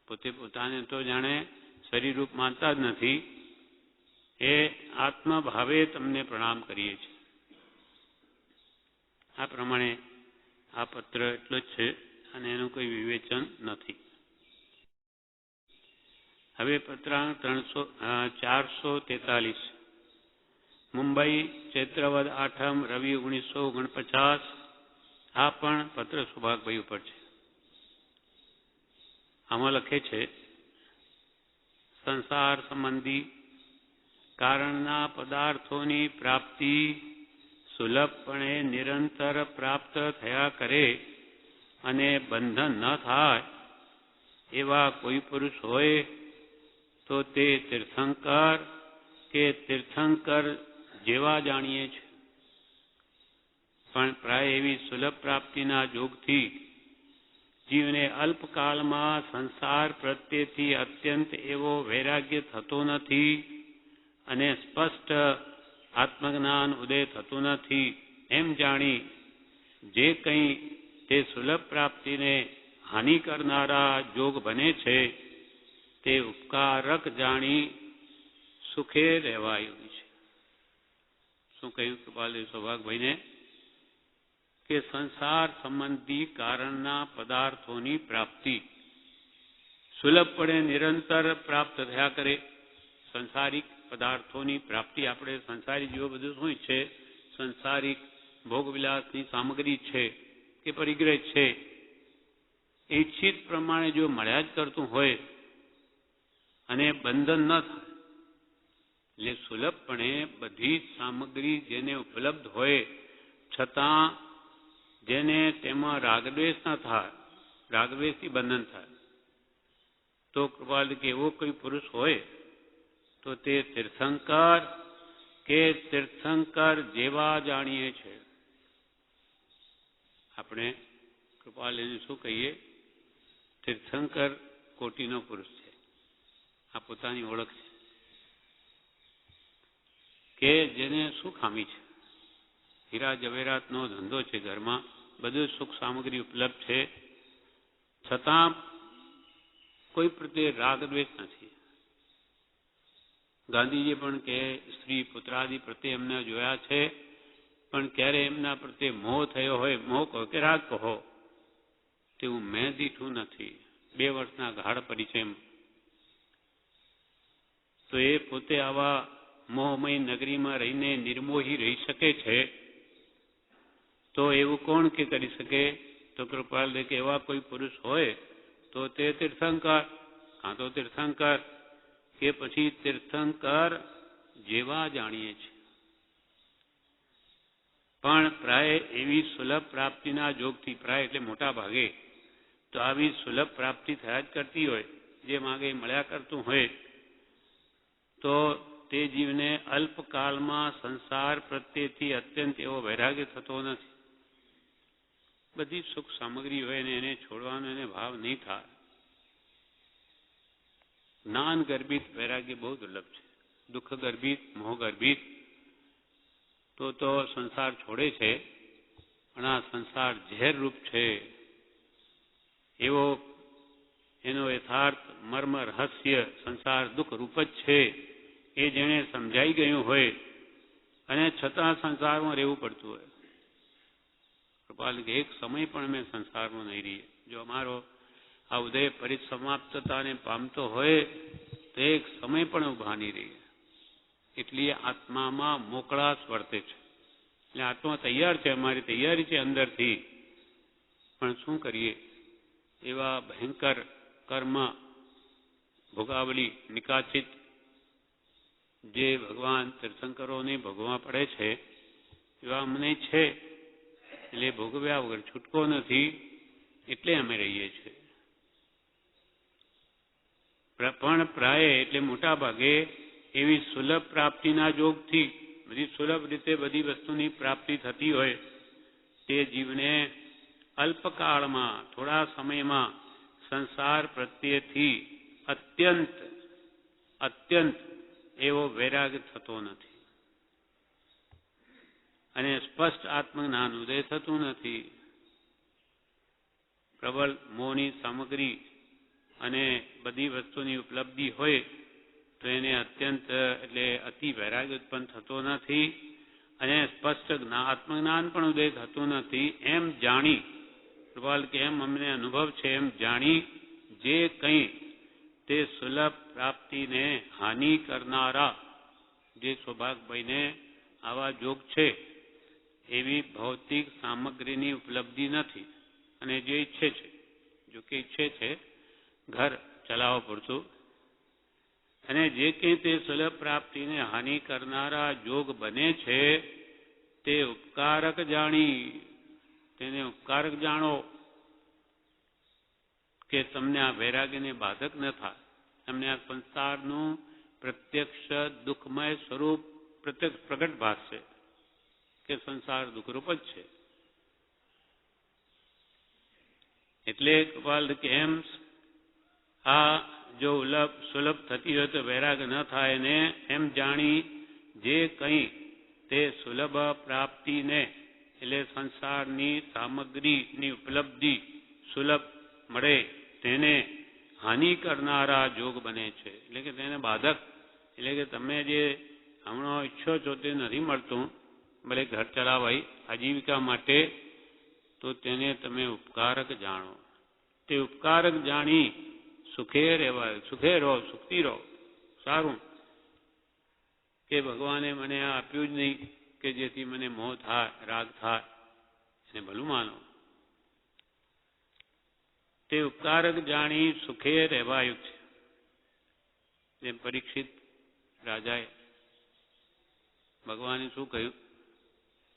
પોતે પોતાને તો જાણે શરીર રૂપ માનતા જ નથી, એ આત્મભાવે તમને પ્રણામ કરીએ છીએ. આ પ્રમાણે આ પત્ર એટલો જ છે અને એનું કોઈ વિવેચન નથી. હવે પત્રાંક 443 મુંબઈ ચૈત્રવદ 8 રવિ 1949. આ પણ પત્ર સૌભાગભાઈ ઉપર છે. આમાં લખે છે, સંસાર સંબંધી કારણના પદાર્થોની પ્રાપ્તિ સુલભપણે નિરંતર પ્રાપ્ત થયા કરે અને બંધન ન થાય એવા કોઈ પુરુષ હોય તો તે તીર્થંકર કે તીર્થંકર જેવા જાણીએ છે. પણ પ્રાય એવી સુલભ પ્રાપ્તિના જોગથી જીવને અલ્પકાળમાં સંસાર પ્રત્યેથી અત્યંત એવો વૈરાગ્ય થતો નથી અને સ્પષ્ટ આત્મજ્ઞાન ઉદય થતું નથી એમ જાણી જે કંઈ તે સુલભ પ્રાપ્તિને હાનિ કરનારા જોગ બને છે તે ઉપકારક જાણી સુખે રહેવાયું છે. શું કહ્યું કૃપાલય સૌભાગભાઈને? કે સંસાર સંબંધી કારણના પદાર્થોની પ્રાપ્તિ સુલભપણે નિરંતર પ્રાપ્ત થયા કરે. સંસારિક પદાર્થોની પ્રાપ્તિ, આપણે સંસારી જીવો બધું શું છે? સંસારિક ભોગવિલાસની સામગ્રી છે કે પરિગ્રહ છે, ઈચ્છિત પ્રમાણે જો મળ્યા જ કરતું હોય અને બંધન ન થાય, એટલે સુલભપણે બધી જ સામગ્રી જેને ઉપલબ્ધ હોય છતાં જેને તેમાં રાગદ્વેષ ન થાય, રાગદ્વેષથી બંધન થાય, તો કૃપાલ કે એવો કોઈ પુરુષ હોય તો તે તીર્થંકર કે તીર્થંકર જેવા જાણીએ છે. આપણે કૃપાલને શું કહીએ? તીર્થંકર કોટીનો પુરુષ છે. આ પોતાની ઓળખ છે કે જેને શું ખામી છે? હીરા જવેરાતનો ધંધો છે, ઘરમાં બધું સુખ સામગ્રી ઉપલબ્ધ છે, છતાં કોઈ પ્રત્યે રાગ દ્વેષ નથી. ગાંધીજી પણ કે સ્ત્રી પુત્રાદિ પ્રત્યે એમને જોયા છે, પણ ક્યારે એમના પ્રત્યે મોહ થયો હોય, મોહ કહો કે રાગ કહો, તેવું મેં દીઠું નથી. 2 વર્ષના ગાઢ પરિચય. તો એ પોતે આવા મોહમય નગરીમાં રહીને નિર્મોહી રહી શકે છે, તો એવું કોણ કે કરી શકે? તો કૃપાલ દે કે એવા કોઈ પુરુષ હોય તો તે તીર્થંકર, કાં તો તીર્થંકર કે પછી તીર્થંકર જેવા જાણીએ છીએ. પણ પ્રાય એવી સુલભ પ્રાપ્તિના જોગથી, પ્રાય એટલે મોટા ભાગે તો આવી સુલભ પ્રાપ્તિ થયા જ કરતી હોય, જે માગે મળ્યા કરતું હોય, તો તે જીવને અલ્પકાળમાં સંસાર પ્રત્યેથી અત્યંત એવો વૈરાગ્ય થતો નથી. બધી સુખ સામગ્રી હોય ને એને છોડવાનો એને ભાવ નહીં થાય. જ્ઞાન ગર્ભિત વૈરાગ્ય બહુ દુર્લભ છે. દુઃખ ગર્ભિત, મોહ ગર્ભિત તો સંસાર છોડે છે, પણ આ સંસાર ઝેરરૂપ છે એવો એનો યથાર્થ મર્મ રહસ્ય સંસાર દુઃખ રૂપ જ છે એ જેણે સમજાઈ ગયું હોય અને છતાં સંસારમાં રહેવું પડતું હોય. કૃપાલ કે એક સમય પણ અમે સંસારમાં નહીં રહીએ. જો અમારો આ ઉદય પરિસમાપ્તતાને પામતો હોય તો એક સમય પણ ઉભા નહીં રહીએ. એટલી આત્મામાં મોકળાશ વર્તે છે. એટલે આત્મા તૈયાર છે, અમારી તૈયારી છે અંદરથી, પણ શું કરીએ? એવા ભયંકર કર્મ ભોગાવલી નિકાચિત જે ભગવાન તીર્થંકરોને ભોગવવા પડે છે એવા અમને છે, એટલે ભોગવ્યા વગર છૂટકો નથી, એટલે અમે રહીએ છીએ. પણ પ્રાય એટલે મોટા ભાગે એવી સુલભ પ્રાપ્તિના જોગથી, બધી સુલભ રીતે બધી વસ્તુની પ્રાપ્તિ થતી હોય, તે જીવને અલ્પકાળમાં, થોડા સમયમાં સંસાર પ્રત્યેથી અત્યંત એવો વૈરાગ થતો નથી અને સ્પષ્ટ આત્મજ્ઞાન ઉદય થતું નથી. પ્રબળ મોહની સામગ્રી અને બધી વસ્તુની ઉપલબ્ધિ હોય તો એને અત્યંત એટલે અતિ વૈરાગ ઉત્પન્ન થતો નથી અને સ્પષ્ટ આત્મજ્ઞાન પણ ઉદય થતું નથી. એમ જાણી, કૃપાલ કે એમ અમને અનુભવ છે, એમ જાણી જે કંઈ તે સુલભ પ્રાપ્તિને હાનિ કરનારા જે સૌભાગભાઈને આવા જોગ છે એવી ભૌતિક સામગ્રીની ઉપલબ્ધિ નથી. અને જે ઈચ્છે છે, જો કે ઈચ્છે છે ઘર ચલાવવા પૂરતું, અને જે કંઈ તે સુલભ પ્રાપ્તિને હાનિ કરનારા જોગ બને છે તે ઉપકારક જાણી, તેને ઉપકારક જાણો કે તમને આ વૈરાગ્યને બાધક ન થાય. તમને આ સંસારનું પ્રત્યક્ષ દુઃખમય સ્વરૂપ પ્રત્યક્ષ પ્રગટ ભાસશે કે સંસાર દુઃખરૂપ જ છે. એટલે કૃપાલ કે એમ આ જો સુલભ થતી હોય તો વૈરાગ ન થાય ને એમ જાણી જે કંઈ તે સુલભ પ્રાપ્તિને એટલે સંસારની સામગ્રીની ઉપલબ્ધિ સુલભ મળે તેને હાનિ કરનારા જોગ બને છે. એટલે કે તેને બાધક, એટલે કે તમે જે હમણાં ઈચ્છો છો તે નથી મળતું, ભલે ઘર ચલાવાય આજીવિકા માટે, તો તેને તમે ઉપકારક જાણો. તે ઉપકારક જાણી સુખે રહેવાય, સુખે રહો, સુખથી રહો. સારું કે ભગવાને મને આ આપ્યું જ નહીં કે જેથી મને મોહ થાય, રાગ થાય, એને ભલું માનો. તે ઉપકારક જાણી સુખે રહેવાયું છે. જેમ પરીક્ષિત રાજાએ ભગવાને શું કહ્યું?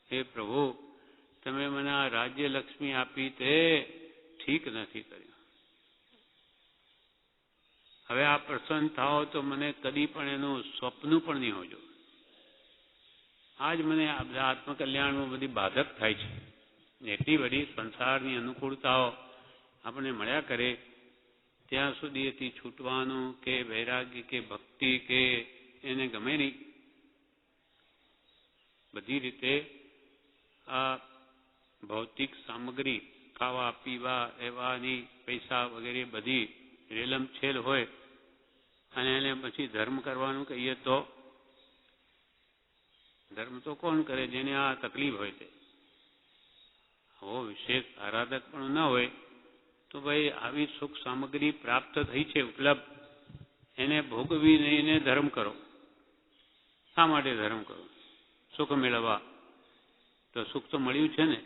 હે પ્રભુ, તમે મને આ રાજ્ય લક્ષ્મી આપી તે ઠીક નથી કર્યું. હવે આ પ્રસન્ન થાઓ તો મને કદી પણ એનું સ્વપ્ન પણ નહીં હોજો. આજ મને આ બધા આત્મકલ્યાણમાં બધી બાધક થાય છે. એટલી બધી સંસારની અનુકૂળતાઓ આપણને મળ્યા કરે ત્યાં સુધી એથી છૂટવાનું કે વૈરાગ્ય કે ભક્તિ કે એને ગમે નહીં. બધી રીતે આ ભૌતિક સામગ્રી ખાવા પીવા રહેવાની પૈસા વગેરે બધી રેલમછેલ હોય અને એને પછી ધર્મ કરવાનું કહીએ તો ધર્મ તો કોણ કરે? જેને આ તકલીફ હોય તે. આવો વિશેષ આરાધક પણ ન હોય તો ભાઈ આવી સુખ સામગ્રી પ્રાપ્ત થઈ છે ઉપલબ્ધ, એને ભોગવી નહીં ધર્મ કરો. શા માટે ધર્મ કરો? સુખ મેળવવા. તો સુખ તો મળ્યું છે ને,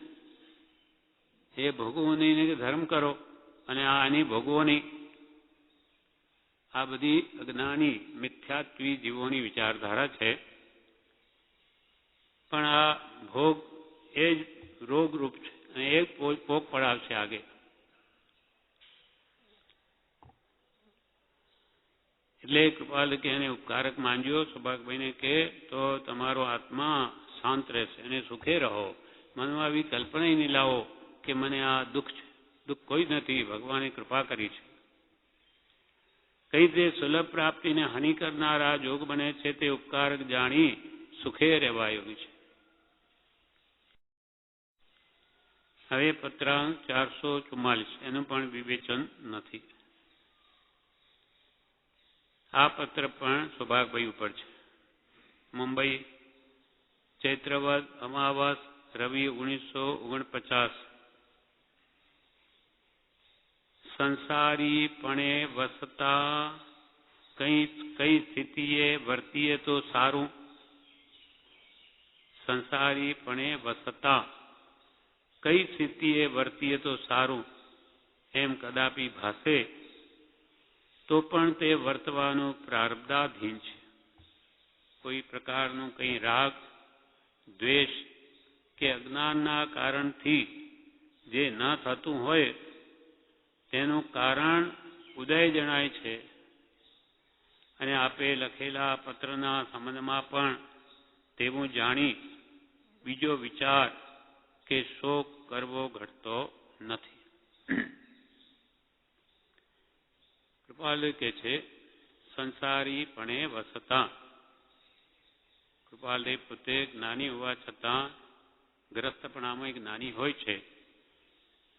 એ ભોગવું નહીં કે ધર્મ કરો અને આની ભોગવો નહીં. આ બધી અજ્ઞાની મિથ્યાત્વી જીવોની વિચારધારા છે. પણ આ ભોગ એ જ રોગરૂપ છે અને એ પોક પડાવશે આગે. એટલે કૃપાલ કે એને ઉપકારક માનજો સૌભાગભાઈને કે તો તમારો આત્મા શાંત રહેશે અને સુખે રહો. મનમાં આવી કલ્પના નહીં લાવો કે મને આ દુઃખ છે. દુઃખ કોઈ જ નથી, ભગવાને કૃપા કરી છે. કઈ રીતે સુલભ પ્રાપ્તિને હાનિ કરનારા જોગ બને છે તે ઉપકારક જાણી સુખે રહેવા યોગ્ય છે. હવે પત્રાંક 444 એનું પણ વિવેચન નથી. આ પત્ર પણ સૌભાગભાઈ ઉપર છે. મુંબઈ, ચૈત્રવદ અમાવાસ, રવિ 1949. સંસારીપણે વસતા કઈ સ્થિતિએ વર્તીએ તો સારું. સંસારીપણે વસતા કઈ સ્થિતિએ વર્તીએ તો સારું એમ કદાપી ભાસે તો પણ તે વર્તવાનું પ્રારબ્ધાધીન છે. કોઈ પ્રકારનું કંઈ રાગ, દ્વેષ કે અજ્ઞાનના કારણથી જે ન થતું હોય તેનું કારણ ઉદય જણાય છે. અને આપે લખેલા પત્રના સંબંધમાં પણ તેવું જાણી બીજો વિચાર કે શોક કરવો ઘટતો નથી. કૃપાલુ કે છે સંસારીપણે વસતા. કૃપાલુ પોતે જ્ઞાની હોવા છતાં ગ્રસ્તપણામાં એક જ્ઞાની હોય છે.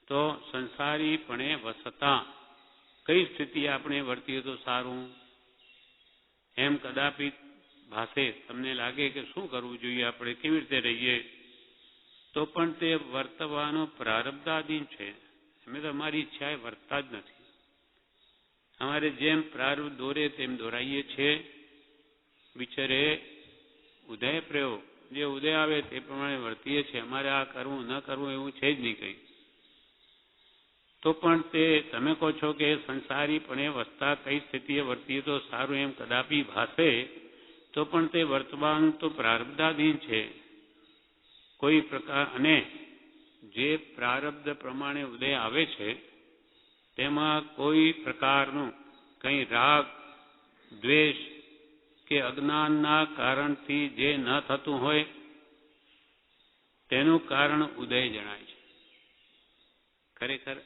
તો સંસારીપણે વસતા કઈ સ્થિતિ આપણે વર્તીએ તો સારું એમ કદાપી ભાસે. તમને લાગે કે શું કરવું જોઈએ, આપણે કેવી રીતે રહીએ, તો પણ તે વર્તવાનો પ્રારબ્ધાધીન છે. અમે તો અમારી ઈચ્છાએ વર્તતા જ નથી. અમારે જેમ પ્રારબ્ધ દોરે તેમ દોરાઈએ છીએ. વિચારે ઉદય પ્રયોગ જે ઉદય આવે તે પ્રમાણે વર્તીએ છીએ. અમારે આ કરવું ન કરવું એવું છે જ નહીં કંઈ. તો પણ તે તમે કહો છો કે સંસારીપણે વસતા કઈ સ્થિતિએ વર્તીએ તો સારું એમ કદાપી ભાસે તો પણ તે વર્તમાન તો પ્રારબ્ધાધીન છે. કોઈ પ્રકાર અને જે પ્રારબ્ધ પ્રમાણે ઉદય આવે છે તેમાં કોઈ પ્રકારનું કંઈ રાગ, દ્વેષ કે અજ્ઞાનના કારણથી જે ન થતું હોય તેનું કારણ ઉદય જણાય છે. ખરેખર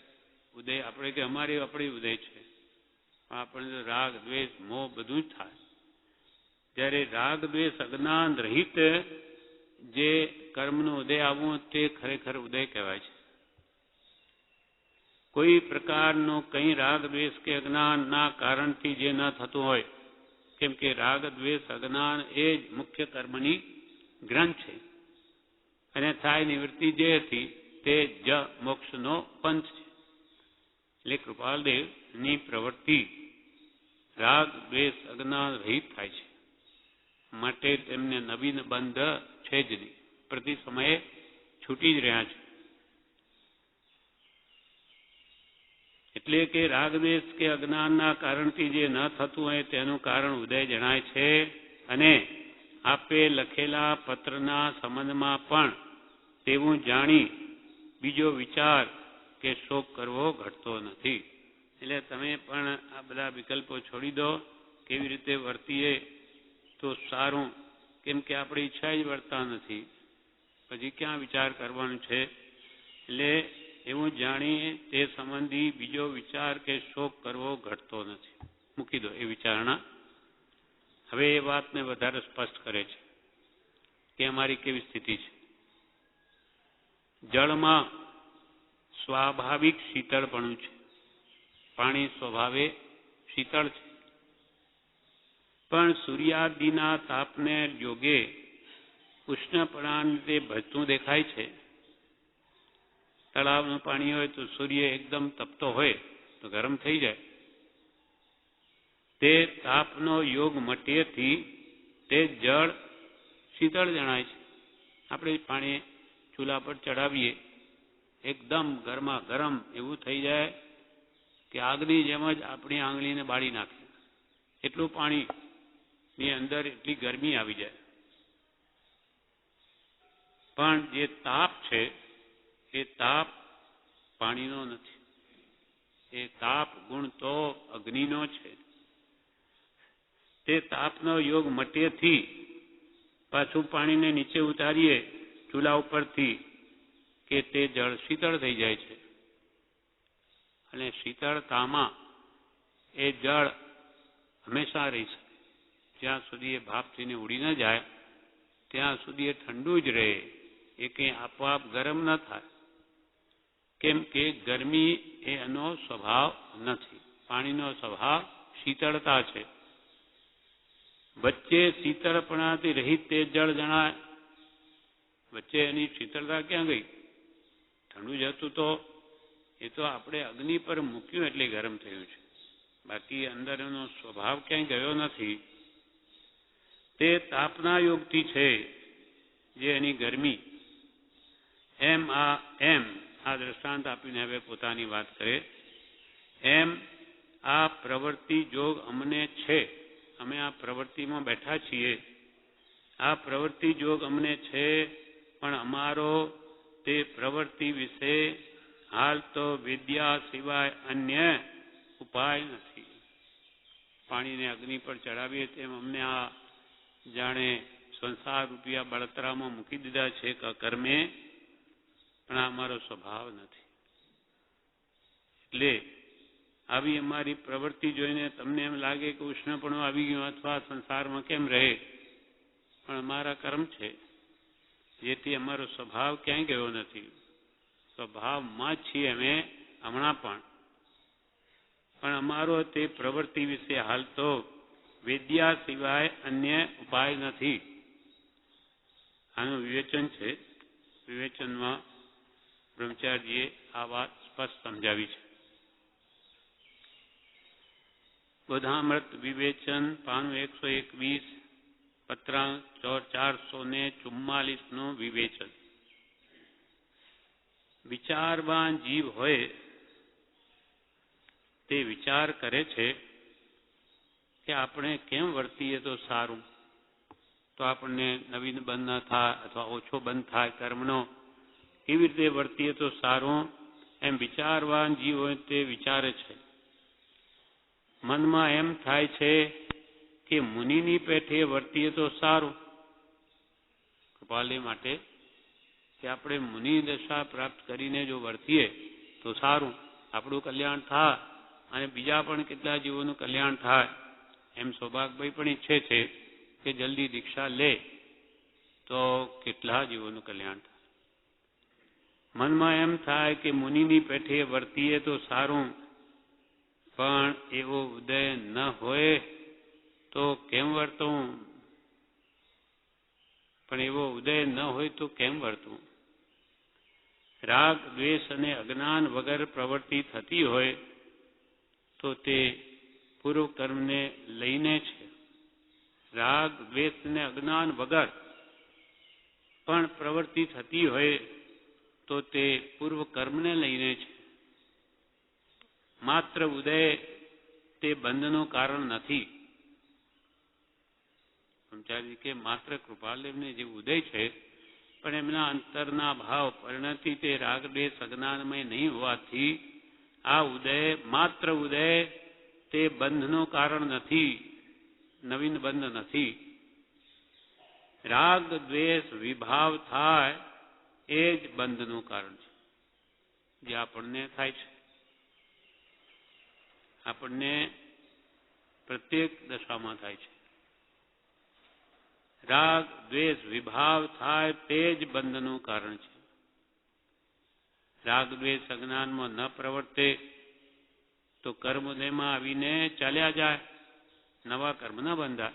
ઉદય આપણે કે આપણી ઉદય છે. આપણને રાગ, દ્વેષ, મોહ બધું જ થાય. જ્યારે રાગ, દ્વેષ, અજ્ઞાન રહિત જે કર્મનું ઉદય આવવું તે ખરેખર ઉદય કહેવાય છે. કોઈ પ્રકારનો કંઈ રાગ, દ્વેષ કે અજ્ઞાનના કારણથી જે ન થતું હોય, કેમ કે રાગ, દ્વેષ, અજ્ઞાન એ જ મુખ્ય કર્મની ગ્રંથ છે. અને થાય નિવૃત્તિ જે હતી તે જ મોક્ષનો પંથ છે. એટલે કૃપાલદેવની પ્રવૃત્તિ રાગ, દ્વેષ, અજ્ઞાન રહિત થાય છે. માટે તેમને નવીન બંધ છે જ નહીં. પ્રતિ સમયે છૂટી જ રહ્યા છે. એટલે કે રાગદ્વેષ કે અજ્ઞાનના કારણથી જે ન થતું હોય તેનું કારણ ઉદય જણાય છે. અને આપે લખેલા પત્રના સંબંધમાં પણ તેવું જાણી બીજો વિચાર કે શોક કરવો ઘટતો નથી. એટલે તમે પણ આ બધા વિકલ્પો છોડી દો. કેવી રીતે વર્તીએ તો સારું, કેમ કે આપણી ઈચ્છા જ વર્તા નથી. પછી ક્યાં વિચાર કરવાનું છે? એટલે એવું જાણી તે સંબંધી બીજો વિચાર કે શોક કરવો ઘટતો નથી. મૂકી દો એ વિચારણા. હવે એ વાતને વધારે સ્પષ્ટ કરે છે કે અમારી કેવી સ્થિતિ છે. જળમાં સ્વાભાવિક શીતળપણું છે. પાણી સ્વભાવે શીતળ છે, પણ સૂર્યાદિના તાપને યોગે ઉષ્ણપણાને તે ભજતું દેખાય છે. તળાવનું પાણી હોય તો સૂર્ય એકદમ તપતો હોય તો ગરમ થઈ જાય. તે તાપનો યોગ મટેથી તે જળ શીતળ જણાય છે. આપણે પાણી ચૂલા પર ચડાવીએ એકદમ ગરમા ગરમ એવું થઈ જાય કે આગની જેમ જ આપણી આંગળીને બાળી નાખે. એટલું પાણીની અંદર એટલી ગરમી આવી જાય. પણ જે તાપ છે એ તાપ પાણીનો નથી. એ તાપ ગુણ તો અગ્નિનો છે. તે તાપનો યોગ મટેથી પાછું પાણીને નીચે ઉતારીએ ચૂલા ઉપરથી કે તે જળ શીતળ થઈ જાય છે. અને શીતળતામાં એ જળ હંમેશા રહી શકે. જ્યાં સુધી એ ભાપ થઈને ઉડી ન જાય ત્યાં સુધી એ ઠંડુ જ રહે. એ કંઈ આપોઆપ ગરમ ન થાય. કેમ કે ગરમી એ એનો સ્વભાવ નથી. પાણીનો સ્વભાવ શીતળતા છે. વચ્ચે શીતળપણાથી રહિત તે જળ જણાય. વચ્ચે એની શીતળતા ક્યાં ગઈ? ઠંડુ જ હતું તો એ તો આપણે અગ્નિ પર મૂક્યું એટલે ગરમ થયું છે. બાકી અંદર એનો સ્વભાવ ક્યાંય ગયો નથી. તે તાપના યોગથી છે જે એની ગરમી. એમ આ દ્રષ્ટાંત આપીને હવે પોતાની વાત કરે. એમ આ પ્રવૃત્તિ જોગ અમને છે. અમે આ પ્રવૃત્તિમાં બેઠા છીએ. આ પ્રવૃત્તિ જોગ અમને છે, પણ અમારો તે પ્રવૃત્તિ વિશે હાલ તો વિદ્યા સિવાય અન્ય ઉપાય નથી. પાણીને અગ્નિ પર ચડાવીએ તેમ અમને આ જાણે સંસાર રૂપિયા બળતરામાં મૂકી દીધા છે કે કર્મે, પણ આ અમારો સ્વભાવ નથી. એટલે આવી અમારી પ્રવૃત્તિ જોઈને તમને એમ લાગે કે ઉષ્ણપણું આવી ગયું અથવા સંસારમાં કેમ રહે, પણ અમારા કર્મ છે જેથી અમારો સ્વભાવ ક્યાંય ગયો નથી. સ્વભાવમાં જ છીએ અમે હમણાં પણ અમારો તે પ્રવૃત્તિ વિશે હાલ તો વિદ્યા સિવાય અન્ય ઉપાય નથી. આનું વિવેચન છે. વિવેચનમાં બ્રહ્મચારીજીએ આ વાત સ્પષ્ટ સમજાવી છે. બોધામૃત વિવેચન પાનું 121 પત્રાંક 444 નું વિવેચન. વિચારવાન જીવ હોય તે વિચાર કરે છે કે આપણે કેમ વર્તીએ તો સારું, તો આપણને નવીન બંધ ન થાય અથવા ઓછો બંધ થાય કર્મનો, કેવી રીતે વર્તીએ તો સારું, એમ વિચારવાન જીવ હોય તે વિચારે છે. મનમાં એમ થાય છે કે મુનિની પેઠે વર્તીએ તો સારું. કૃપાલય માટે કે આપણે મુનિ દશા પ્રાપ્ત કરીને જો વર્તીએ તો સારું, આપણું કલ્યાણ થાય અને બીજા પણ કેટલા જીવોનું કલ્યાણ થાય. એમ સૌભાગભાઈ પણ ઈચ્છે છે કે જલ્દી દીક્ષા લે તો કેટલા જીવોનું કલ્યાણ થાય. મનમાં એમ થાય કે મુનિની પેઠે વર્તીએ તો સારું, પણ એવો ઉદય ન હોય તો કેમ વર્તવું? પણ એવો ઉદય ન હોય તો કેમ વર્તવું? રાગ દ્વેષ અને અજ્ઞાન વગર પ્રવૃત્તિ થતી હોય તો તે પૂર્વ કર્મને લઈને છે. રાગ દ્વેષ અને અજ્ઞાન વગર પણ પ્રવૃત્તિ થતી હોય તો તે પૂર્વ કર્મને લઈને છે. માત્ર ઉદય તે બંધનું કારણ નથી. બ્રહ્મચારી કે માત્ર કૃપાલદેવને જે ઉદય છે પણ એમના અંતરના ભાવ પરિણતિ તે રાગદ્વેષ અજ્ઞાનમય નહીં હોવાથી આ ઉદય માત્ર ઉદય તે બંધનું કારણ નથી, નવીન બંધ નથી. રાગ દ્વેષ વિભાવ થાય એ જ બંધનું કારણ છે. જે આપણને થાય છે. આપણને પ્રત્યેક દશામાં થાય છે. રાગ દ્વેષ વિભાવ થાય તે જ બંધનું કારણ છે. રાગ દ્વેષ અજ્ઞાનમાં ન પ્રવર્તે તો કર્મોદયમાં આવીને ચાલ્યા જાય, નવા કર્મ ન બંધાય.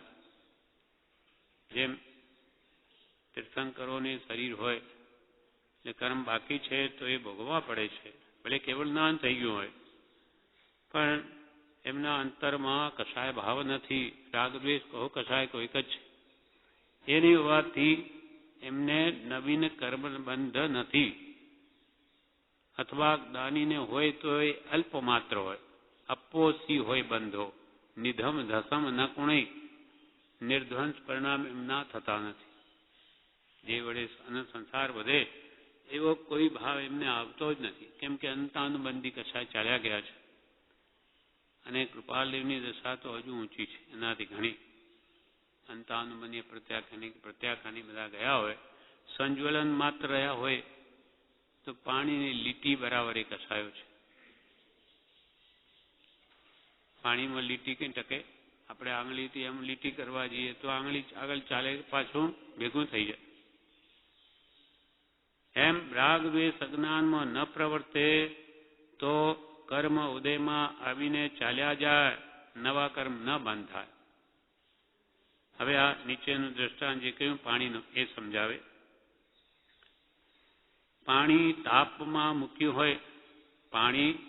જેમ તીર્થંકરોને શરીર હોય ને કર્મ બાકી છે તો એ ભોગવવા પડે છે, ભલે કેવળ જ્ઞાન થઈ ગયું હોય, પણ એમના અંતરમાં કશાય ભાવ નથી. રાગ દ્વેષ કહો કશાય કોઈક જ છે. એની હોવાથી એમને નવીન કર્મ બંધ નથી, અથવા જ્ઞાનીને હોય તો એ અલ્પ માત્ર હોય, અપોસી હોય બંધો. નિધમ ધસમ ન કુણય, નિર્ધ્વંસ પરિણામ એમના થતા નથી. જે વડે સંસાર વધે એવો કોઈ ભાવ એમને આવતો જ નથી, કેમ કે અંતાનુબંધી કશાય ચાલ્યા ગયા છે. અને કૃપાલદેવની દશા તો હજુ ઊંચી છે એનાથી ઘણી. અંતાનુબંધી પ્રત્યાખાની બધા ગયા હોય, સંજ્વલન માત્ર રહ્યા હોય તો પાણીની લીટી બરાબર એ કસાયો છે. પાણીમાં લીટી કઈ ટકે? આપણે આંગળીથી એમ લીટી કરવા જઈએ તો આંગળી આગળ ચાલે, પાછું ભેગું થઈ જાય. એમ રાગ દ્વેષ અજ્ઞાનમાં ન પ્રવર્તે તો કર્મ ઉદયમાં આવીને ચાલ્યા જાય, નવા કર્મ ન બંધાય. હવે આ નીચેનું દ્રષ્ટાંત જે કહ્યું પાણીનું એ સમજાવે. પાણી તાપમાં મૂક્યું હોય, પાણી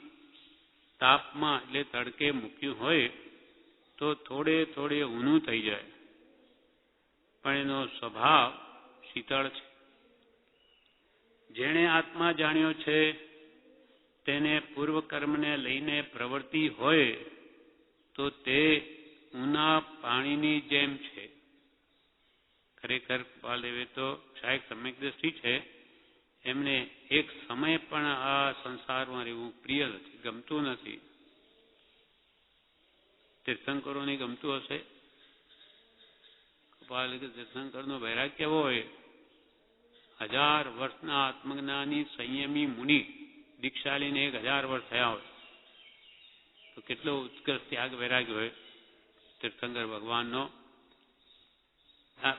તાપમાં એટલે તડકે મૂક્યું હોય તો થોડે થોડે ઊનું થઈ જાય, પણ એનો સ્વભાવ શીતળ છે. જેણે આત્મા જાણ્યો છે તેને પૂર્વ કર્મને લઈને પ્રવૃત્તિ હોય તો તે ઊના પાણીની જેમ છે. ખરેખર કૃપાલદેવે તો શાયદ સમ્યક દ્રષ્ટિ છે, એમને એક સમય પણ આ સંસારમાં રહેવું પ્રિય નથી, ગમતું નથી. તીર્થંકરોને ગમતું હશે. કૃપાલદેવ તીર્થંકરનો વૈરાગ કેવો હોય? 1000 વર્ષના આત્મજ્ઞાની સંયમી મુનિ દીક્ષા લઈને 1000 વર્ષ થયા હોય તો કેટલો ઉત્કર્ષ ત્યાગ વૈરાગ્ય હોય તીર્થંકર ભગવાનનો,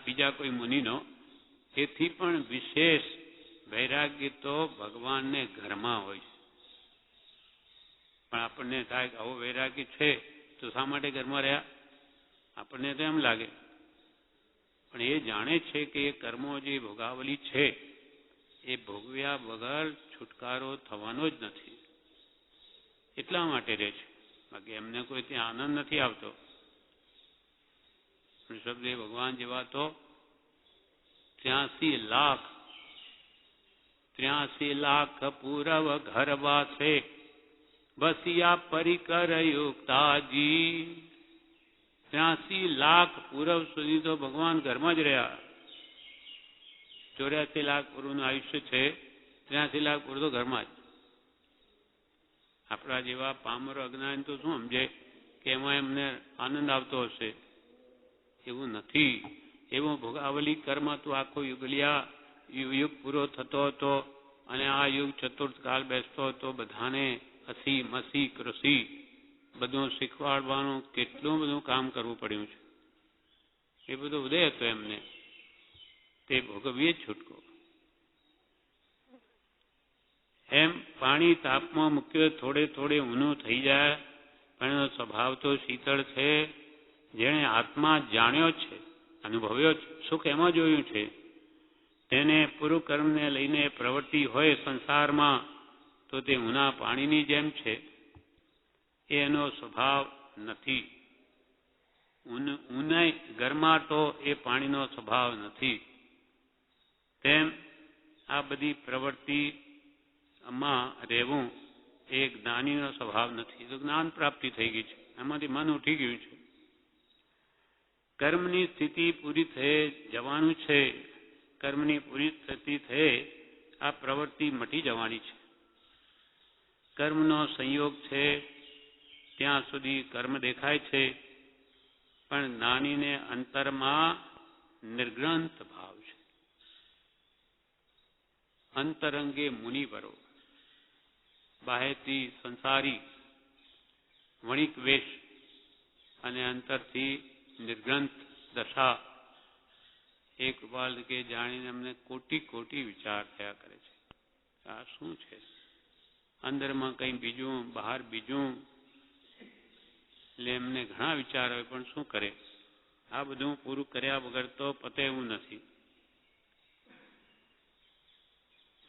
બીજા કોઈ મુનિનો. એથી પણ વિશેષ વૈરાગ્ય તો ભગવાનને ઘરમાં હોય. પણ આપણને થાય કે આવો વૈરાગ્ય છે તો શા માટે ઘરમાં રહ્યા? આપણને તો એમ લાગે. પણ એ જાણે છે કે એ કર્મો જે ભોગાવલી છે એ ભોગવ્યા વગર છુટકારો થવાનો જ નથી, એટલા માટે રહે છે. બાકી એમને કોઈ ત્યાં આનંદ નથી આવતો. ઋષભદેવ ભગવાન જેવા તો 83 લાખ પૂરવ ઘર વાસે બસિયા પરિકર યુક્તાજી. 83 લાખ પૂરવ સુધી તો ભગવાન ઘરમાં જ રહ્યા. 84 લાખ પૂર્વનું આયુષ્ય છે, 83 લાખ પૂર્વ તો ઘરમાં જ. આપણા જેવા પામરો અજ્ઞાન તો શું સમજે કે એમાં એમને આનંદ આવતો હશે? એવું નથી. એવું ભોગાવલી કર્મ તો આખો યુગ પૂરો થતો હતો અને આ યુગ ચતુર્થ કાળ બેસતો હતો. બધાને હસી મસી કૃષિ બધું શીખવાડવાનું કેટલું બધું કામ કરવું પડ્યું છે. એ બધો ઉદય હતો એમને, તે ભોગવીએ જ છૂટકો. એમ પાણી તાપમાં મૂક્યો થોડે થોડે ઊનું થઈ જાય, પણ એનો સ્વભાવ તો શીતળ છે. જેણે આત્મા જાણ્યો છે, અનુભવ્યો છે, સુખ એમાં જોયું છે, તેને પૂર્વ કર્મને લઈને પ્રવૃત્તિ હોય સંસારમાં તો તે ઊના પાણીની જેમ છે. એનો સ્વભાવ નથી. ઊનાઈ ગરમાટો એ પાણીનો સ્વભાવ નથી. તેમ આ બધી પ્રવૃત્તિમાં રહેવું એ જ્ઞાનીનો સ્વભાવ નથી. તો જ્ઞાન પ્રાપ્તિ થઈ ગઈ છે, એમાંથી મન ઉઠી ગયું છે. કર્મની સ્થિતિ પૂરી થઈ જવાનું છે. કર્મની પૂરી સ્થિતિ થઈ આ પ્રવૃત્તિ મટી જવાની છે. કર્મનો સંયોગ છે ત્યાં સુધી કર્મ દેખાય છે, પણ જ્ઞાનીને અંતરમાં નિર્ગ્રંથ ભાવ છે. અંતરંગે મુનિવરો, બાહેરથી સંસારી વણિક વેશ અને અંતરથી નિર્ગ્રંથ દશા એ કૃપાલ કે જાણીને અમને કોટી કોટી વિચાર થયા કરે છે. આ શું છે? અંદરમાં કંઈ બીજું, બહાર બીજું, એટલે એમને ઘણા વિચાર આવે, પણ શું કરે? આ બધું પૂરું કર્યા વગર તો પતે એવું નથી.